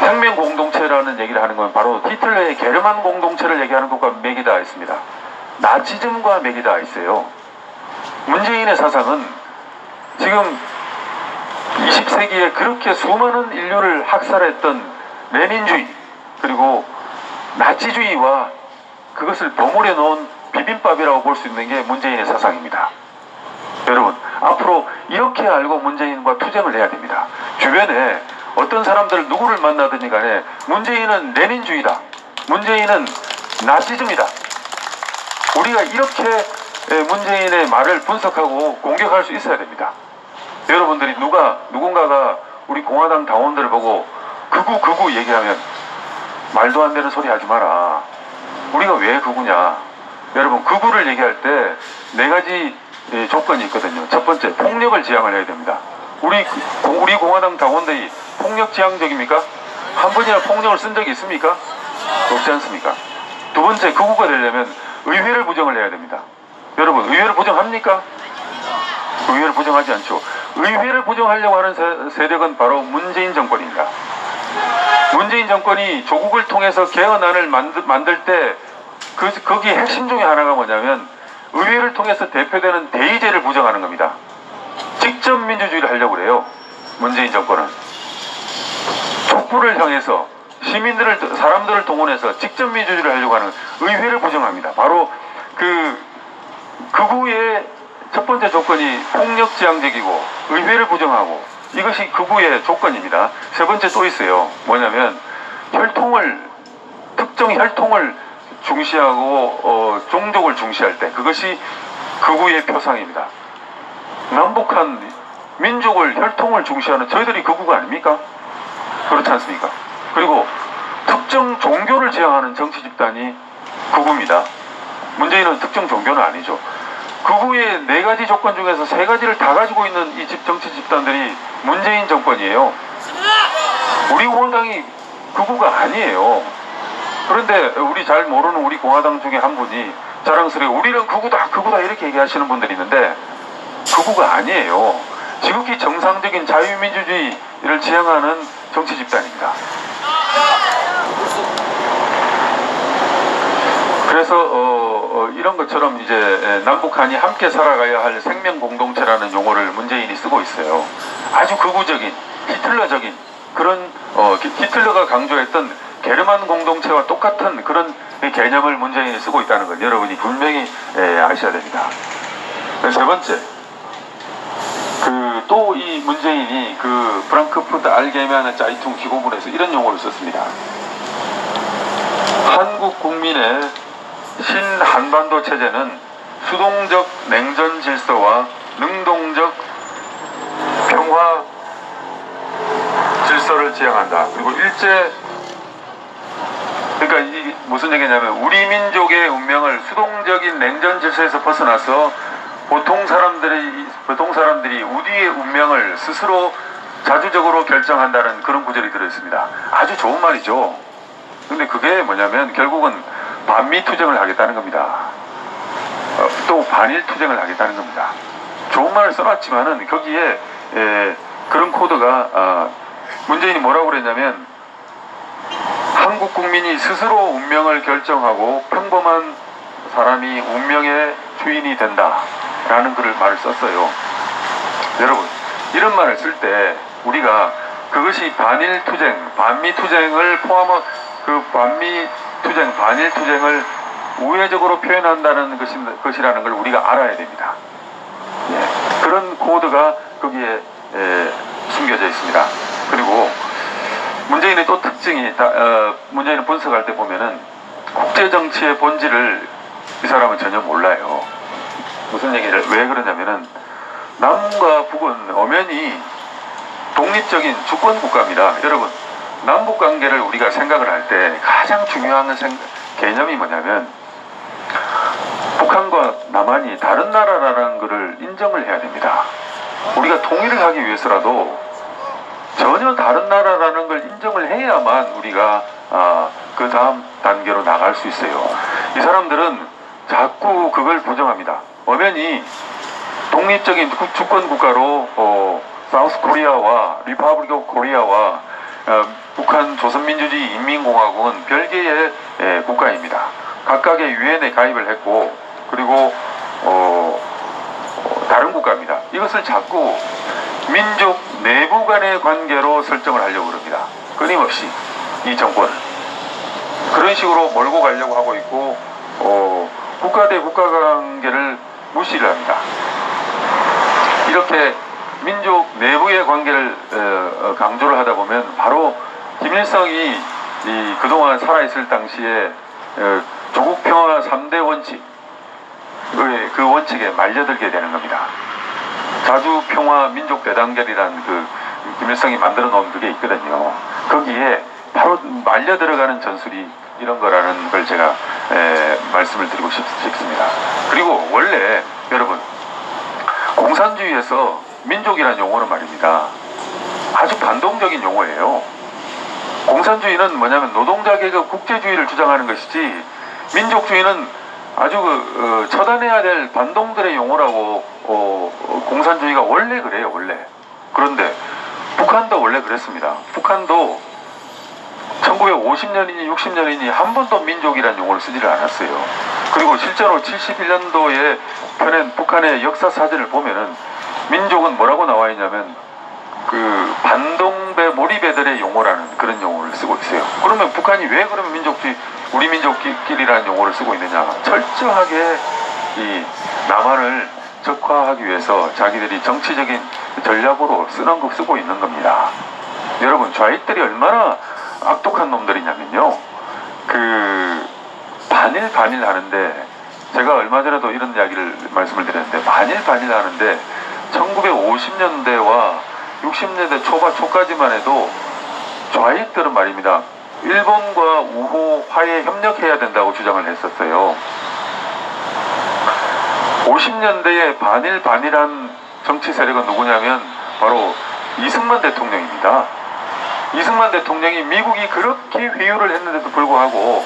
생명 공동체라는 얘기를 하는 건 바로 히틀러의 게르만 공동체를 얘기하는 것과 맥이 닿아 있습니다. 나치즘과 맥이 닿아 있어요. 문재인의 사상은 지금 20세기에 그렇게 수많은 인류를 학살했던 레닌주의 그리고 나치주의와 그것을 버무려 놓은 비빔밥이라고 볼 수 있는 게 문재인의 사상입니다. 여러분, 앞으로 이렇게 알고 문재인과 투쟁을 해야 됩니다. 주변에 어떤 사람들 누구를 만나든지 간에 문재인은 레닌주의다, 문재인은 나치즘이다, 우리가 이렇게 문재인의 말을 분석하고 공격할 수 있어야 됩니다. 여러분들이 누군가가 우리 공화당 당원들을 보고 극우 얘기하면 말도 안 되는 소리 하지 마라. 우리가 왜 극우냐? 여러분, 극우를 얘기할 때 네 가지 조건이 있거든요. 첫 번째, 폭력을 지향을 해야 됩니다. 우리 공화당 당원들이 폭력 지향적입니까? 한 번이나 폭력을 쓴 적이 있습니까? 없지 않습니까? 두 번째, 극우가 되려면 의회를 부정을 해야 됩니다. 여러분, 의회를 부정합니까? 의회를 부정하지 않죠. 의회를 부정하려고 하는 세력은 바로 문재인 정권입니다. 문재인 정권이 조국을 통해서 개헌안을 만들 때 거기에 핵심 중에 하나가 뭐냐면 의회를 통해서 대표되는 대의제를 부정하는 겁니다. 직접 민주주의를 하려고 그래요. 문재인 정권은 촛불을 향해서 사람들을 동원해서 직접 민주주의를 하려고 하는 의회를 부정합니다. 바로 극우의 첫 번째 조건이 폭력 지향적이고 의회를 부정하고, 이것이 극우의 조건입니다. 세 번째 또 있어요. 뭐냐면 특정 혈통을 중시하고 종족을 중시할 때, 그것이 극우의 표상입니다. 남북한 민족을, 혈통을 중시하는 저희들이 극우가 아닙니까? 그렇지 않습니까? 그리고 특정 종교를 지향하는 정치 집단이 극우입니다. 문재인은 특정 종교는 아니죠. 극우의 네 가지 조건 중에서 세 가지를 다 가지고 있는 이 정치 집단들이 문재인 정권이에요. 우리 공화당이 극우가 아니에요. 그런데 우리 잘 모르는 우리 공화당 중에 한 분이 자랑스레 우리는 극우다 이렇게 얘기하시는 분들이 있는데 극우가 아니에요. 지극히 정상적인 자유민주주의를 지향하는 정치 집단입니다. 그래서 이런 것처럼 이제 남북한이 함께 살아가야 할 생명 공동체라는 용어를 문재인이 쓰고 있어요. 아주 극우적인 히틀러적인 그런 히틀러가 강조했던 게르만 공동체와 똑같은 그런 개념을 문재인이 쓰고 있다는 걸 여러분이 분명히 아셔야 됩니다. 세 번째, 또 이 문재인이 그 프랑크푸르트 알게메ine 짜이퉁 기고문에서 이런 용어를 썼습니다. 한국 국민의 신한반도 체제는 수동적 냉전 질서와 능동적 평화 질서를 지향한다. 그리고 그러니까 이게 무슨 얘기냐면 우리 민족의 운명을 수동적인 냉전 질서에서 벗어나서 보통 사람들이 우리의 운명을 스스로 자주적으로 결정한다는 그런 구절이 들어있습니다. 아주 좋은 말이죠. 근데 그게 뭐냐면 결국은 반미 투쟁을 하겠다는 겁니다. 또 반일 투쟁을 하겠다는 겁니다. 좋은 말을 써놨지만은 거기에 그런 코드가 문재인이 뭐라고 그랬냐면 한국 국민이 스스로 운명을 결정하고 평범한 사람이 운명의 주인이 된다라는 말을 썼어요. 여러분, 이런 말을 쓸 때 우리가 그것이 반일 투쟁, 반미 투쟁을 포함한 그 반미 투쟁, 반일 투쟁을 우회적으로 표현한다는 것이라는 걸 우리가 알아야 됩니다. 예, 그런 코드가 거기에 숨겨져 있습니다. 그리고 문재인의 또 특징이 문재인을 분석할 때 보면은 국제 정치의 본질을 이 사람은 전혀 몰라요. 무슨 얘기를 왜 그러냐면은 남과 북은 엄연히 독립적인 주권 국가입니다. 여러분, 남북 관계를 우리가 생각을 할 때 가장 중요한 개념이 뭐냐면 북한과 남한이 다른 나라라는 것을 인정을 해야 됩니다. 우리가 통일을 하기 위해서라도 전혀 다른 나라라는 걸 인정을 해야만 우리가 그 다음 단계로 나갈 수 있어요. 이 사람들은 자꾸 그걸 부정합니다. 엄연히 독립적인 주권 국가로 사우스 코리아와 리퍼블릭 오브 코리아와 북한 조선민주주의 인민공화국은 별개의 국가입니다. 각각의 유엔에 가입을 했고 그리고 다른 국가입니다. 이것을 자꾸 민족 내부 간의 관계로 설정을 하려고 합니다. 끊임없이 이 정권은 그런 식으로 몰고 가려고 하고 있고 국가 대 국가 관계를 무시를 합니다. 이렇게 민족 내부의 관계를 강조를 하다 보면 바로 김일성이 그동안 살아있을 당시에 조국 평화 3대 원칙 그 원칙에 말려들게 되는 겁니다. 자주 평화 민족 대단결이라는 김일성이 만들어 놓은 그게 있거든요. 거기에 바로 말려 들어가는 전술이 이런 거라는 걸 제가 말씀을 드리고 싶습니다. 그리고 원래 여러분 공산주의에서 민족이라는 용어는 말입니다. 아주 반동적인 용어예요. 공산주의는 뭐냐면 노동자 계급 국제주의를 주장하는 것이지 민족주의는 아주 처단해야 될 반동들의 용어라고 공산주의가 원래 그래요. 원래. 그런데 북한도 원래 그랬습니다. 북한도 1950년이니 60년이니 한 번도 민족이라는 용어를 쓰지를 않았어요. 그리고 실제로 71년도에 펴낸 북한의 역사 사진을 보면은 민족은 뭐라고 나와 있냐면 반동배 몰입애들의 용어라는 그런 용어를 쓰고 있어요. 그러면 북한이 왜 그러면 우리 민족끼리라는 용어를 쓰고 있느냐? 철저하게 이 남한을 적화하기 위해서 자기들이 정치적인 전략으로 쓰고 있는 겁니다. 여러분, 좌익들이 얼마나 악독한 놈들이냐면요. 반일 하는데 제가 얼마 전에도 이런 이야기를 말씀을 드렸는데 반일 하는데 1950년대와 60년대 초까지만 해도 좌익들은 말입니다. 일본과 우호 화해 협력해야 된다고 주장을 했었어요. 50년대에 반일한 정치 세력은 누구냐면 바로 이승만 대통령입니다. 이승만 대통령이 미국이 그렇게 회유를 했는데도 불구하고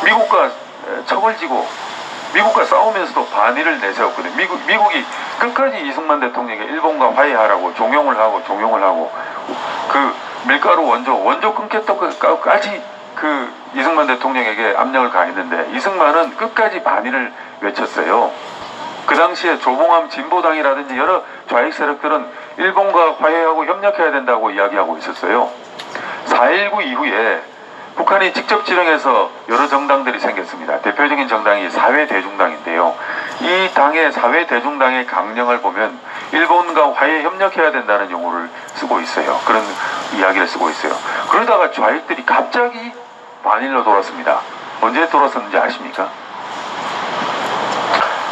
미국과 척을 지고 미국과 싸우면서도 반일을 내세웠거든요. 미국이 끝까지 이승만 대통령에게 일본과 화해하라고 종용을 하고 그 밀가루 원조 끊겠다고까지 그 이승만 대통령에게 압력을 가했는데 이승만은 끝까지 반일을 외쳤어요. 그 당시에 조봉암 진보당이라든지 여러 좌익 세력들은 일본과 화해하고 협력해야 된다고 이야기하고 있었어요. 4.19 이후에 북한이 직접 지령해서 여러 정당들이 생겼습니다. 대표적인 정당이 사회대중당인데요. 이 당의 사회대중당의 강령을 보면 일본과 화해 협력해야 된다는 용어를 쓰고 있어요. 그런 이야기를 쓰고 있어요. 그러다가 좌익들이 갑자기 반일로 돌았습니다. 언제 돌았었는지 아십니까?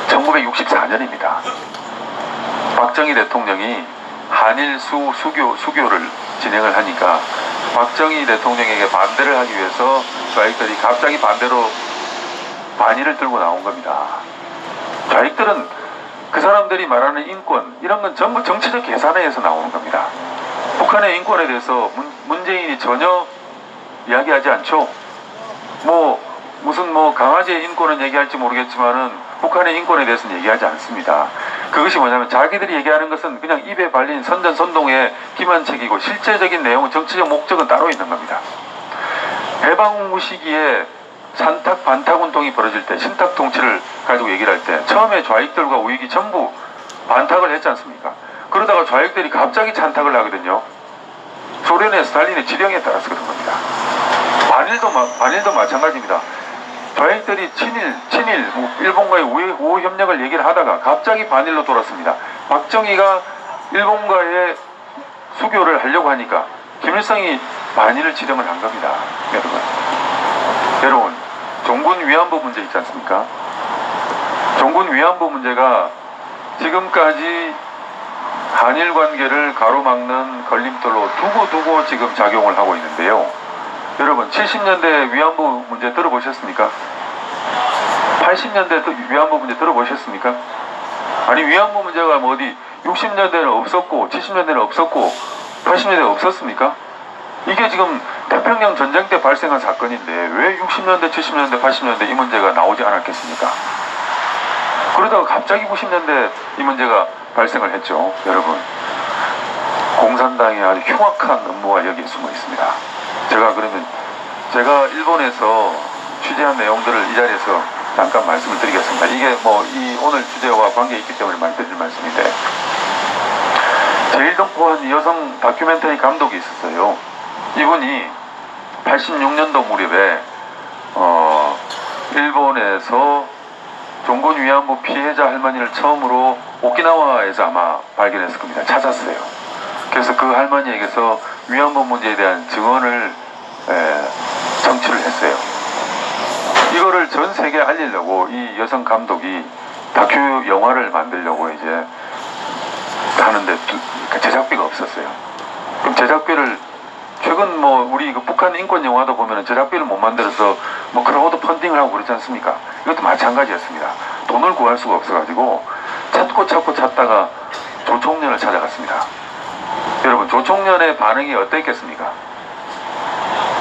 1964년입니다. 박정희 대통령이 한일 수교를 진행을 하니까 박정희 대통령에게 반대를 하기 위해서 좌익들이 갑자기 반대로 반일을 들고 나온 겁니다. 좌익들은 그 사람들이 말하는 인권 이런 건 전부 정치적 계산에서 나오는 겁니다. 북한의 인권에 대해서 문재인이 전혀 이야기하지 않죠. 무슨 강아지의 인권은 얘기할지 모르겠지만은 북한의 인권에 대해서는 얘기하지 않습니다. 그것이 뭐냐면 자기들이 얘기하는 것은 그냥 입에 발린 선전선동의 기만책이고 실제적인 내용은 정치적 목적은 따로 있는 겁니다. 해방 후 시기에 산탁 반탁 운동이 벌어질 때 신탁 통치를 가지고 얘기를 할 때 처음에 좌익들과 우익이 전부 반탁을 했지 않습니까? 그러다가 좌익들이 갑자기 찬탁을 하거든요. 소련의 스탈린의 지령에 따라서 그런 겁니다. 반일도 마찬가지입니다. 좌익들이 친일, 일본과의 우호 협력을 얘기를 하다가 갑자기 반일로 돌았습니다. 박정희가 일본과의 수교를 하려고 하니까 김일성이 반일을 지령을 한 겁니다. 여러분, 종군 위안부 문제 있지 않습니까? 종군 위안부 문제가 지금까지 한일 관계를 가로막는 걸림돌로 두고 지금 작용을 하고 있는데요. 여러분 70년대 위안부 문제 들어보셨습니까? 80년대 위안부 문제 들어보셨습니까? 아니 위안부 문제가 어디 60년대는 없었고 70년대는 없었고 80년대는 없었습니까? 이게 지금 태평양 전쟁 때 발생한 사건인데 왜 60년대 70년대 80년대 이 문제가 나오지 않았겠습니까? 그러다가 갑자기 90년대 이 문제가 발생을 했죠. 여러분 공산당의 아주 흉악한 음모가 여기에 숨어 있습니다. 제가 일본에서 취재한 내용들을 이 자리에서 잠깐 말씀을 드리겠습니다. 이게 이 오늘 주제와 관계 있기 때문에 드릴 말씀인데 제일동포한 여성 다큐멘터리 감독이 있었어요. 이분이 86년도 무렵에 일본에서 종군 위안부 피해자 할머니를 처음으로 오키나와에서 아마 발견했을 겁니다. 찾았어요. 그래서 그 할머니에게서 위안부 문제에 대한 증언을 청취를 했어요. 이거를 전 세계에 알리려고 이 여성 감독이 다큐 영화를 만들려고 이제 하는데 제작비가 없었어요. 그럼 제작비를 최근 우리 북한 인권 영화도 보면은 제작비를 못 만들어서 크라우드 펀딩을 하고 그러지 않습니까? 이것도 마찬가지였습니다. 돈을 구할 수가 없어가지고 찾다가 조총련을 찾아갔습니다. 여러분 조총련의 반응이 어땠겠습니까?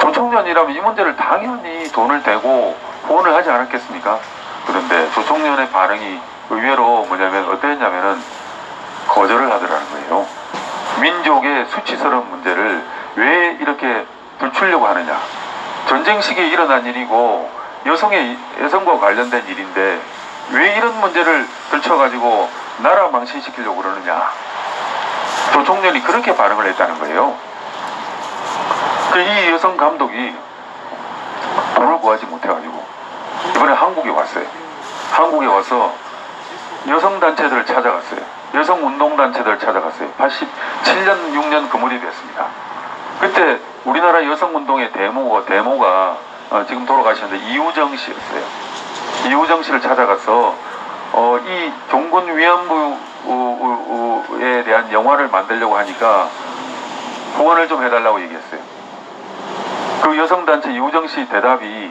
조총련이라면 이 문제를 당연히 돈을 대고 후원을 하지 않았겠습니까? 그런데 조총련의 반응이 의외로 어땠냐면은 거절을 하더라는 거예요. 민족의 수치스러운 문제를 왜 이렇게 들추려고 하느냐? 전쟁 시기에 일어난 일이고 여성과 관련된 일인데 왜 이런 문제를 들춰가지고 나라 망신시키려고 그러느냐? 조총련이 그렇게 반응을 했다는 거예요. 이 여성 감독이 돈을 구하지 못해가지고 이번에 한국에 왔어요. 한국에 와서 여성단체들을 찾아갔어요. 여성운동단체들을 찾아갔어요. 87년 6년 그 무렵이 됐습니다. 그때 우리나라 여성운동의 데모가 지금 돌아가셨는데 이우정 씨였어요. 이우정 씨를 찾아가서 이 종군 위안부에 대한 영화를 만들려고 하니까 후원을 좀 해달라고 얘기했어요. 그 여성단체 이우정 씨 대답이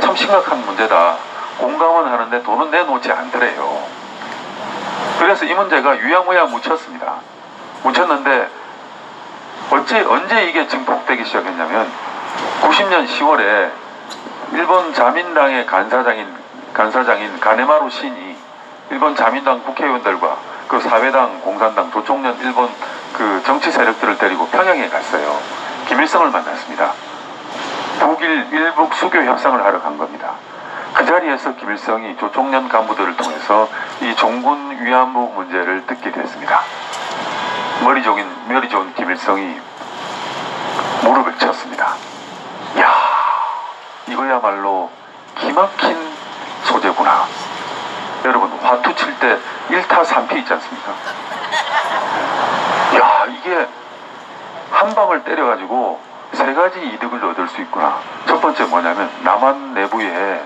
참 심각한 문제다. 공감은 하는데 돈은 내놓지 않더래요. 그래서 이 문제가 유야무야 묻혔습니다. 묻혔는데 언제 이게 증폭되기 시작했냐면 90년 10월에 일본 자민당의 간사장인 가네마루 신이 일본 자민당 국회의원들과 그 사회당, 공산당, 조총련 일본 그 정치 세력들을 데리고 평양에 갔어요. 김일성을 만났습니다. 6일 일북 수교 협상을 하러 간 겁니다. 그 자리에서 김일성이 조총련 간부들을 통해서 이 종군 위안부 문제를 듣게 됐습니다. 머리 좋은 김일성이 무릎을 쳤습니다. 야, 이거야말로 기막힌 소재구나. 여러분, 화투 칠 때 1타 3피 있지 않습니까? 야, 이게 한 방을 때려가지고 세 가지 이득을 얻을 수 있구나. 첫 번째 뭐냐면 남한 내부에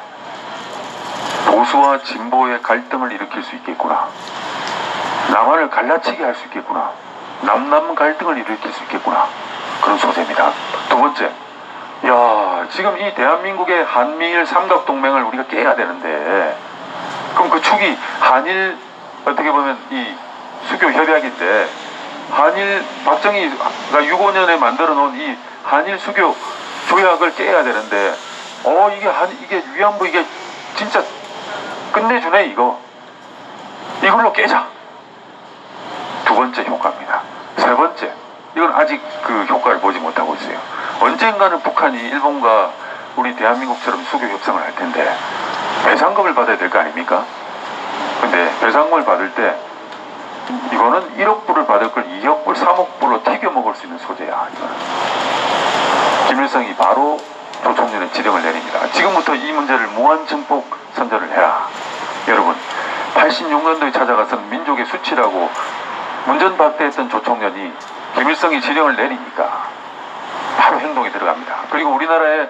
보수와 진보의 갈등을 일으킬 수 있겠구나. 남한을 갈라치게 할 수 있겠구나. 남남 갈등을 일으킬 수 있겠구나. 그런 소재입니다. 두 번째, 야, 지금 이 대한민국의 한미일 삼각동맹을 우리가 깨야 되는데, 그럼 그 축이 한일, 어떻게 보면 이 수교 협약인데, 한일, 박정희가 65년에 만들어 놓은 이 한일 수교 조약을 깨야 되는데, 이게 위안부 이게 진짜 끝내주네, 이걸로 깨자. 두 번째 효과입니다. 세 번째, 이건 아직 그 효과를 보지 못하고 있어요. 언젠가는 북한이 일본과 우리 대한민국처럼 수교 협상을 할 텐데 배상금을 받아야 될 거 아닙니까? 근데 배상금을 받을 때 이거는 1억 불을 받을 걸 2억 불, 3억 불로 튀겨 먹을 수 있는 소재야. 이거는. 김일성이 바로 조총련에 지령을 내립니다. 지금부터 이 문제를 무한증폭 선전을 해라. 여러분, 86년도에 찾아가서는 민족의 수치라고 문전박대했던 조총련이 김일성이 지령을 내리니까 바로 행동에 들어갑니다. 그리고 우리나라의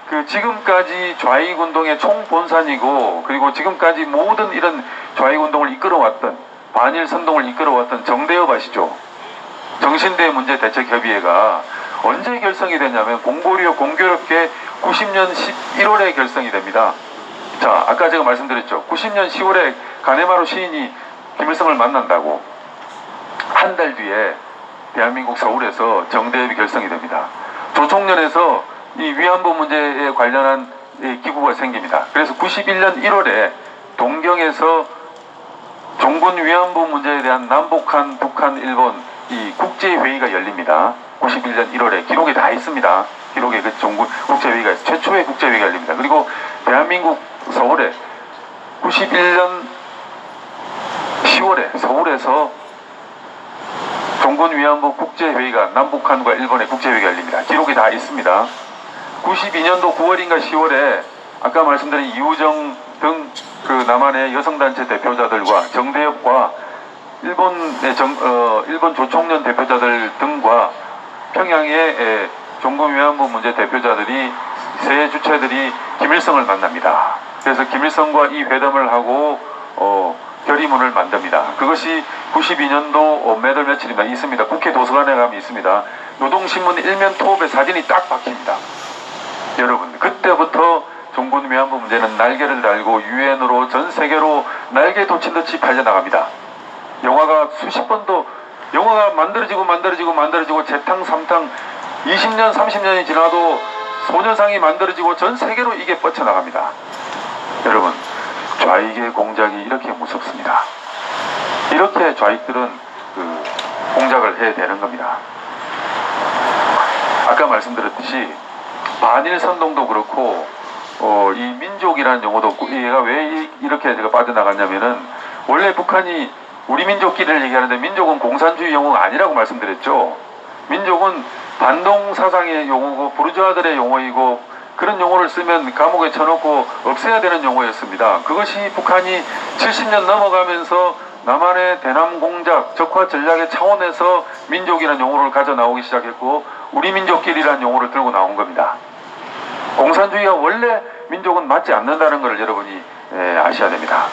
그 지금까지 좌익운동의 총본산이고, 그리고 지금까지 모든 이런 좌익운동을 이끌어왔던, 반일 선동을 이끌어왔던 정대협 아시죠? 정신대 문제 대책협의회가 언제 결성이 됐냐면 공고리오 공교롭게 90년 11월에 결성이 됩니다. 자, 아까 제가 말씀드렸죠. 90년 10월에 가네마루 시인이 김일성을 만난다고. 한 달 뒤에 대한민국 서울에서 정대협이 결성이 됩니다. 조총련에서 이 위안부 문제에 관련한 기구가 생깁니다. 그래서 91년 1월에 동경에서 종군 위안부 문제에 대한 남북한, 북한, 일본 이 국제회의가 열립니다. 91년 1월에 기록에 다 있습니다. 기록에 그 종군 국제회의가 있어요. 최초의 국제회의가 열립니다. 그리고 대한민국 서울에 91년 10월에 서울에서 종군 위안부 국제회의가, 남북한과 일본의 국제회의가 열립니다. 기록이 다 있습니다. 92년도 9월인가 10월에 아까 말씀드린 이우정 등 그 남한의 여성단체 대표자들과 정대협과 일본 조총련 대표자들 등과 평양의 종군 위안부 문제 대표자들이, 세 주체들이 김일성을 만납니다. 그래서 김일성과 이 회담을 하고 결의문을 만듭니다. 그것이 92년도 몇 월 며칠입니다. 있습니다. 국회 도서관에 가면 있습니다. 노동신문 일면 토업에 사진이 딱 박힙니다. 여러분, 그때부터 종군 위안부 문제는 날개를 달고 유엔으로 전 세계로 날개 돋친듯이 팔려나갑니다. 영화가 수십 번도, 영화가 만들어지고 재탕, 3탕 20년, 30년이 지나도 소녀상이 만들어지고 전 세계로 이게 뻗쳐나갑니다. 여러분, 좌익의 공작이 이렇게 무섭습니다. 이렇게 좌익들은 그 공작을 해야 되는 겁니다. 아까 말씀드렸듯이 반일 선동도 그렇고 이 민족이라는 용어도, 얘가 왜 이렇게 제가 빠져나갔냐면은, 원래 북한이 우리 민족끼리를 얘기하는데 민족은 공산주의 용어가 아니라고 말씀드렸죠. 민족은 반동 사상의 용어고 부르주아들의 용어이고, 그런 용어를 쓰면 감옥에 쳐놓고 없애야 되는 용어였습니다. 그것이 북한이 70년 넘어가면서 남한의 대남 공작, 적화 전략의 차원에서 민족이라는 용어를 가져 나오기 시작했고, 우리 민족끼리라는 용어를 들고 나온 겁니다. 공산주의와 원래 민족은 맞지 않는다는 것을 여러분이 아셔야 됩니다.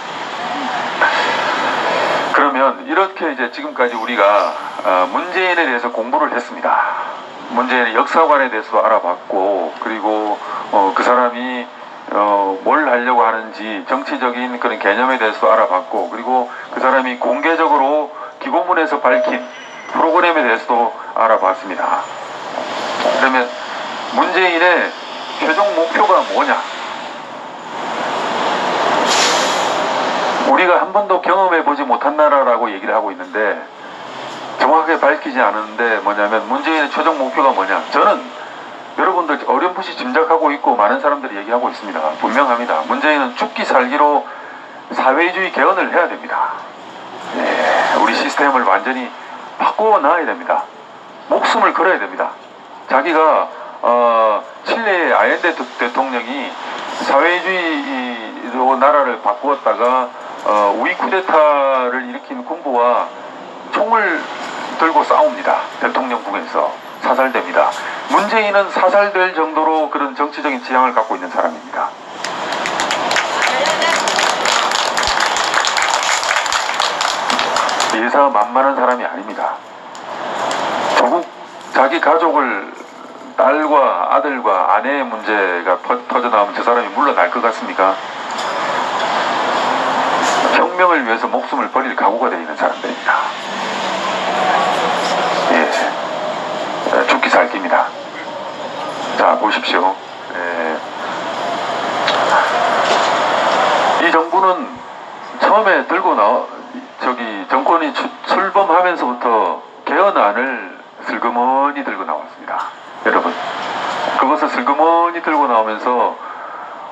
그러면 이렇게 이제 지금까지 우리가 문재인에 대해서 공부를 했습니다. 문재인의 역사관에 대해서도 알아봤고, 그리고 그 사람이 뭘 하려고 하는지 정치적인 그런 개념에 대해서도 알아봤고, 그리고 그 사람이 공개적으로 기고문에서 밝힌 프로그램에 대해서도 알아봤습니다. 그러면 문재인의 최종 목표가 뭐냐? 우리가 한 번도 경험해보지 못한 나라라고 얘기를 하고 있는데 정확하게 밝히지 않았는데, 뭐냐면 문재인의 최종 목표가 뭐냐? 저는 여러분들 어렴풋이 짐작하고 있고 많은 사람들이 얘기하고 있습니다. 분명합니다. 문재인은 죽기 살기로 사회주의 개헌을 해야 됩니다. 예, 우리 시스템을 완전히 바꿔 놔야 됩니다. 목숨을 걸어야 됩니다. 자기가 칠레의 아엔데 대통령이 사회주의로 나라를 바꾸었다가 우이 쿠데타를 일으킨 군부와 총을 들고 싸웁니다. 대통령궁에서 사살됩니다. 문재인은 사살될 정도로 그런 정치적인 지향을 갖고 있는 사람입니다. 예사 만만한 사람이 아닙니다. 조국 자기 가족을 딸과 아들과 아내의 문제가 터져나오면 저 사람이 물러날 것 같습니까? 혁명을 위해서 목숨을 버릴 각오가 되어 있는 사람들입니다. 예, 죽기 살기입니다. 자, 보십시오. 이 정부는 처음에 정권이 출범하면서부터 개헌안을 슬그머니 들고 나왔습니다. 여러분, 그것을 슬그머니 들고 나오면서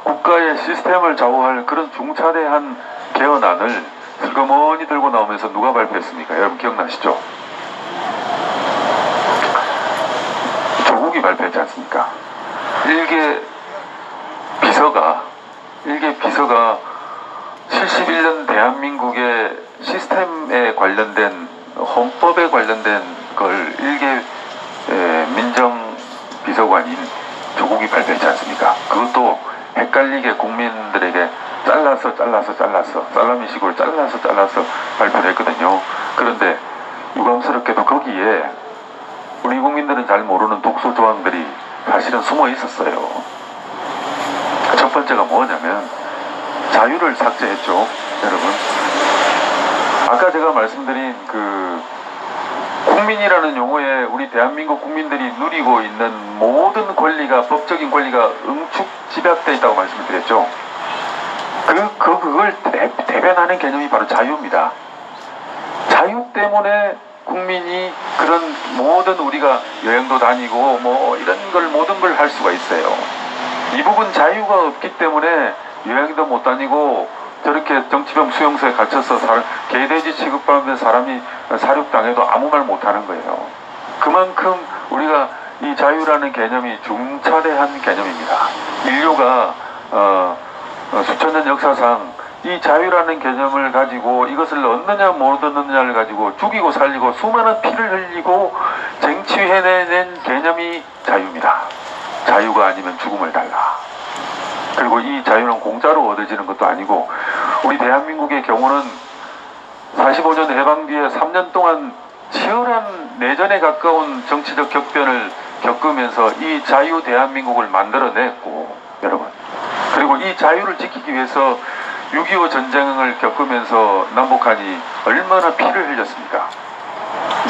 국가의 시스템을 좌우할 그런 중차대한 개헌안을 슬그머니 들고 나오면서 누가 발표했습니까? 여러분 기억나시죠? 조국이 발표했지 않습니까? 일개 비서가 71년 대한민국의 시스템에 관련된 헌법에 관련된 걸 일개 민정비서관인 조국이 발표했지 않습니까? 그것도 헷갈리게 국민들에게 잘라서 살라미식으로 잘라서 발표를 했거든요. 그런데 유감스럽게도 거기에 우리 국민들은 잘 모르는 독소 조항들이 사실은 숨어 있었어요. 첫 번째가 뭐냐면 자유를 삭제했죠. 여러분, 아까 제가 말씀드린 그 국민이라는 용어에 우리 대한민국 국민들이 누리고 있는 모든 권리가, 법적인 권리가 응축집약되어 있다고 말씀을 드렸죠. 그걸 대변하는 개념이 바로 자유입니다. 자유 때문에 국민이 그런 모든 우리가 여행도 다니고 뭐 이런 걸 모든 걸 할 수가 있어요. 이 부분 자유가 없기 때문에 여행도 못 다니고 저렇게 정치범 수용소에 갇혀서 개돼지 취급받으면서 사람이 사륙당해도 아무 말 못하는 거예요. 그만큼 우리가 이 자유라는 개념이 중차대한 개념입니다. 인류가 수천 년 역사상 이 자유라는 개념을 가지고 이것을 얻느냐 못 얻느냐를 가지고 죽이고 살리고 수많은 피를 흘리고 쟁취해낸 개념이 자유입니다. 자유가 아니면 죽음을 달라. 그리고 이 자유는 공짜로 얻어지는 것도 아니고 우리 대한민국의 경우는 45년 해방 뒤에 3년 동안 치열한 내전에 가까운 정치적 격변을 겪으면서 이 자유 대한민국을 만들어냈고, 여러분, 그리고 이 자유를 지키기 위해서 6.25 전쟁을 겪으면서 남북한이 얼마나 피를 흘렸습니까?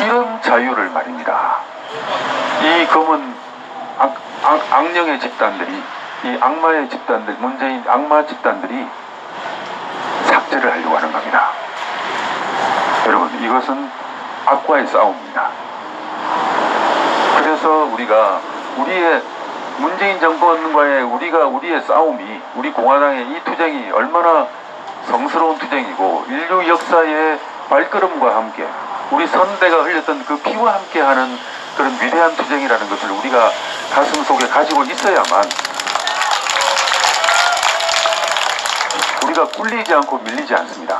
이런 자유를 말입니다. 이 검은 악령의 집단들이, 이 악마의 집단들, 문재인 악마 집단들이 삭제를 하려고 하는 겁니다. 여러분, 이것은 악과의 싸움입니다. 그래서 우리가 우리의 문재인 정권과의 우리의 싸움이, 우리 공화당의 이 투쟁이 얼마나 성스러운 투쟁이고 인류 역사의 발걸음과 함께 우리 선대가 흘렸던 그 피와 함께하는 그런 위대한 투쟁이라는 것을 우리가 가슴 속에 가지고 있어야만 우리가 꿀리지 않고 밀리지 않습니다.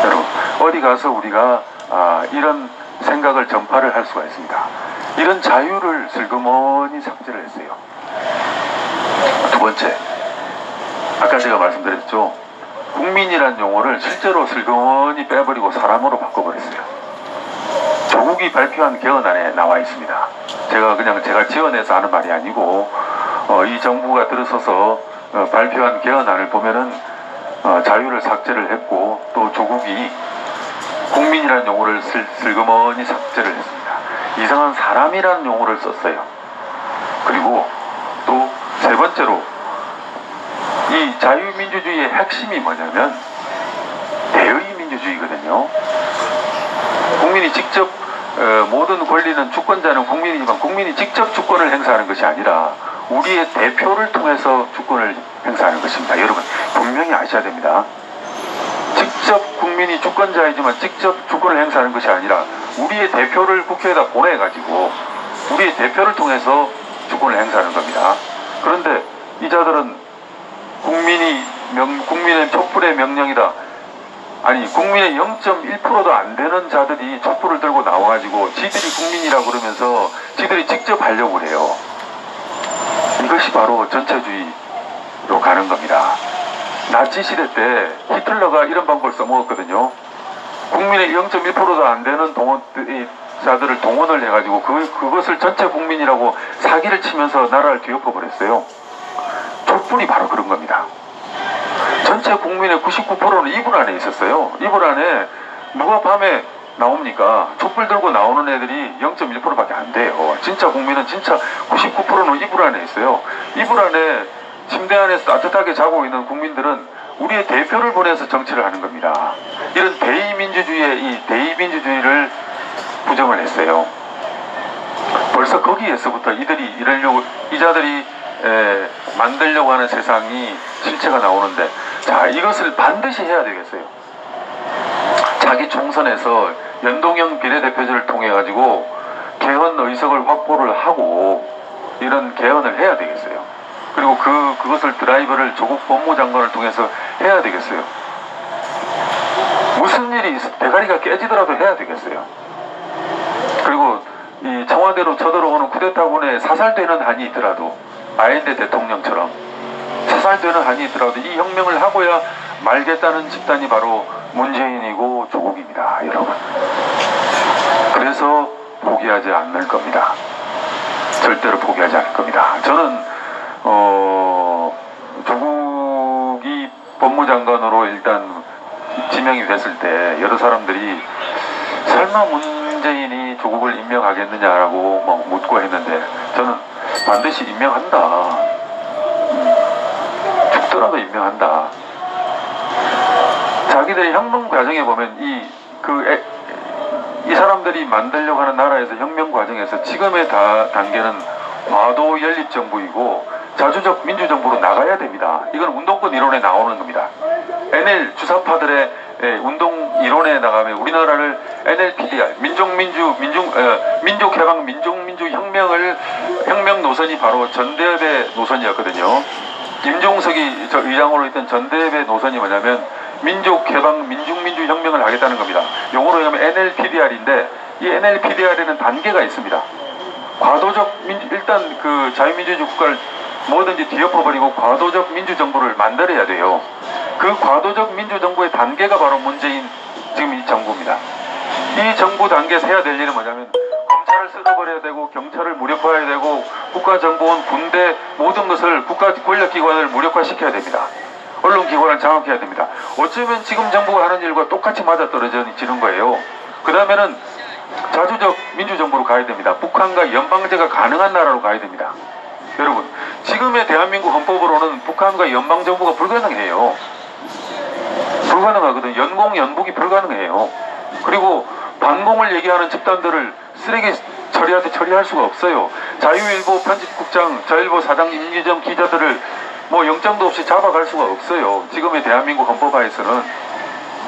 여러분, 어디 가서 우리가 이런 생각을 전파를 할 수가 있습니다. 이런 자유를 슬그머니 삭제를 했어요. 두 번째, 아까 제가 말씀드렸죠. 국민이란 용어를 실제로 슬그머니 빼버리고 사람으로 바꿔버렸어요. 조국이 발표한 개헌안에 나와 있습니다. 제가 지어내서 하는 말이 아니고 이 정부가 들어서서 발표한 개헌안을 보면은 자유를 삭제를 했고 또 조국이 국민이라는 용어를 슬그머니 삭제를 했습니다. 이상한 사람이라는 용어를 썼어요. 그리고 또 세 번째로 이 자유민주주의의 핵심이 뭐냐면 대의민주주의거든요. 국민이 직접 모든 권리는 주권자는 국민이지만 국민이 직접 주권을 행사하는 것이 아니라 우리의 대표를 통해서 주권을 행사하는 것입니다. 여러분 분명히 아셔야 됩니다. 직접 국민이 주권자이지만 직접 주권을 행사하는 것이 아니라 우리의 대표를 국회에다 보내가지고 우리의 대표를 통해서 주권을 행사하는 겁니다. 그런데 이 자들은 국민의 촛불의 명령이다. 아니 국민의 0.1%도 안 되는 자들이 촛불을 들고 나와가지고 지들이 국민이라고 그러면서 지들이 직접 하려고 해요. 이것이 바로 전체주의로 가는 겁니다. 나치 시대 때 히틀러가 이런 방법을 써먹었거든요. 국민의 0.1%도 안 되는 자들을 동원을 해가지고 그것을 전체 국민이라고 사기를 치면서 나라를 뒤엎어버렸어요. 촛불이 바로 그런 겁니다. 전체 국민의 99%는 이불 안에 있었어요. 이불 안에 누가 밤에 나옵니까? 촛불 들고 나오는 애들이 0.1%밖에 안 돼요. 진짜 국민은 진짜 99%는 이불 안에 있어요. 이불 안에 침대 안에서 따뜻하게 자고 있는 국민들은 우리의 대표를 보내서 정치를 하는 겁니다. 이런 대의민주주의의 이 대의민주주의를 부정을 했어요. 벌써 거기에서부터 이 자들이 만들려고 하는 세상이 실체가 나오는데, 자, 이것을 반드시 해야 되겠어요. 자기 총선에서 연동형 비례대표제를 통해 가지고 개헌 의석을 확보를 하고 이런 개헌을 해야 되겠어요. 그리고 그것을 드라이브를 조국 법무장관을 통해서 해야 되겠어요. 무슨 일이 대가리가 깨지더라도 해야 되겠어요. 그리고 이 청와대로 쳐들어오는 쿠데타군에 사살되는 한이 있더라도 아엔데 대통령처럼 사살되는 한이 있더라도 이 혁명을 하고야 말겠다는 집단이 바로 문재인이고 조국입니다, 여러분. 그래서 포기하지 않을 겁니다. 절대로 포기하지 않을 겁니다. 저는 조국이 법무장관으로 일단 지명이 됐을 때 여러 사람들이 설마 문재인이 조국을 임명하겠느냐라고 막 묻고 했는데, 저는 반드시 임명한다. 죽더라도 임명한다. 자기들의 혁명 과정에 보면 이 사람들이 만들려고 하는 나라에서 혁명 과정에서 지금의 단계는 과도 연립 정부이고 자주적 민주정부로 나가야 됩니다. 이건 운동권 이론에 나오는 겁니다. NL 주사파들의 운동 이론에 나가면 우리나라를 NLPDR 민족해방 혁명 노선이 바로 전대협의 노선이었거든요. 김종석이 의장으로 있던 전대협의 노선이 뭐냐면 민족해방 민중민주혁명을 하겠다는 겁니다. 용어로 하면 NLPDR인데 이 NLPDR에는 단계가 있습니다. 일단 그 자유민주주의 국가를 뭐든지 뒤엎어버리고 과도적 민주정부를 만들어야 돼요. 그 과도적 민주정부의 단계가 바로 문재인 지금 이 정부입니다. 이 정부 단계에서 해야 될 일은 뭐냐면 검찰을 쓸어버려야 되고 경찰을 무력화해야 되고 국가정보원, 군대 모든 것을 국가 권력기관을 무력화시켜야 됩니다. 언론기관을 장악해야 됩니다. 어쩌면 지금 정부가 하는 일과 똑같이 맞아떨어지는 거예요. 그 다음에는 자주적 민주정부로 가야 됩니다. 북한과 연방제가 가능한 나라로 가야 됩니다. 여러분, 지금의 대한민국 헌법으로는 북한과 연방정부가 불가능해요. 불가능하거든. 연공연북이 불가능해요. 그리고 반공을 얘기하는 집단들을 쓰레기 처리할 수가 없어요. 자유일보 편집국장, 자유일보 사장 임기정 기자들을 뭐 영장도 없이 잡아갈 수가 없어요. 지금의 대한민국 헌법하에서는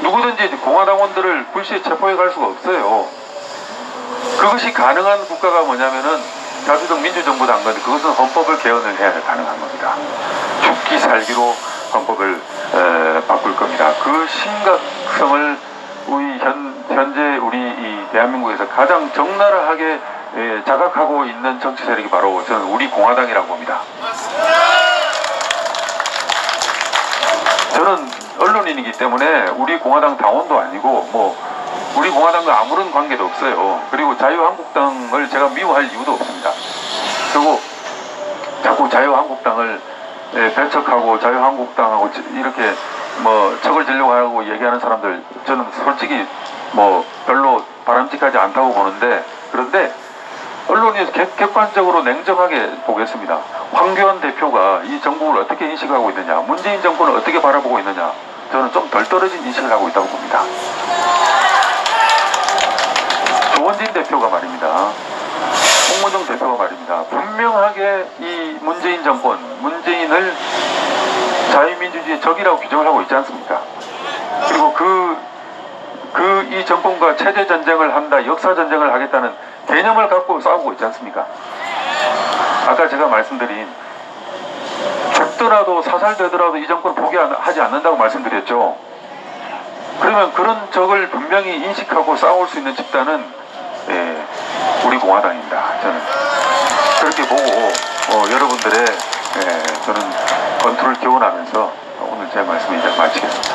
누구든지 공화당원들을 불시에 체포해 갈 수가 없어요. 그것이 가능한 국가가 뭐냐면은 자주적 민주정부 단계인데 그것은 헌법을 개헌을 해야 가능한 겁니다. 죽기 살기로 헌법을 바꿀 겁니다. 그 심각성을 현재 우리 이 대한민국에서 가장 적나라하게 자각하고 있는 정치 세력이 바로 저는 우리 공화당이라고 봅니다. 저는 언론인이기 때문에 우리 공화당 당원도 아니고 뭐 우리 공화당과 아무런 관계도 없어요. 그리고 자유한국당을 제가 미워할 이유도 없습니다. 그리고 자꾸 자유한국당을 배척하고 자유한국당하고 이렇게 뭐 척을 지려고 하고 얘기하는 사람들 저는 솔직히 뭐 별로 바람직하지 않다고 보는데, 그런데 언론이 객관적으로 냉정하게 보겠습니다. 황교안 대표가 이 정부를 어떻게 인식하고 있느냐, 문재인 정권을 어떻게 바라보고 있느냐, 저는 좀 덜 떨어진 인식을 하고 있다고 봅니다. 조원진 대표가 말입니다. 홍문종 이재명 대표가 말입니다. 분명하게 이 문재인 정권, 문재인을 자유민주주의의 적이라고 규정을 하고 있지 않습니까? 그리고 이 정권과 체제 전쟁을 한다, 역사 전쟁을 하겠다는 개념을 갖고 싸우고 있지 않습니까? 아까 제가 말씀드린 죽더라도 사살되더라도 이 정권 포기하지 않는다고 말씀드렸죠. 그러면 그런 적을 분명히 인식하고 싸울 수 있는 집단은 우리 공화당입니다. 저는 그렇게 보고 여러분들의 저는 건투를 기원하면서 오늘 제 말씀을 이제 마치겠습니다.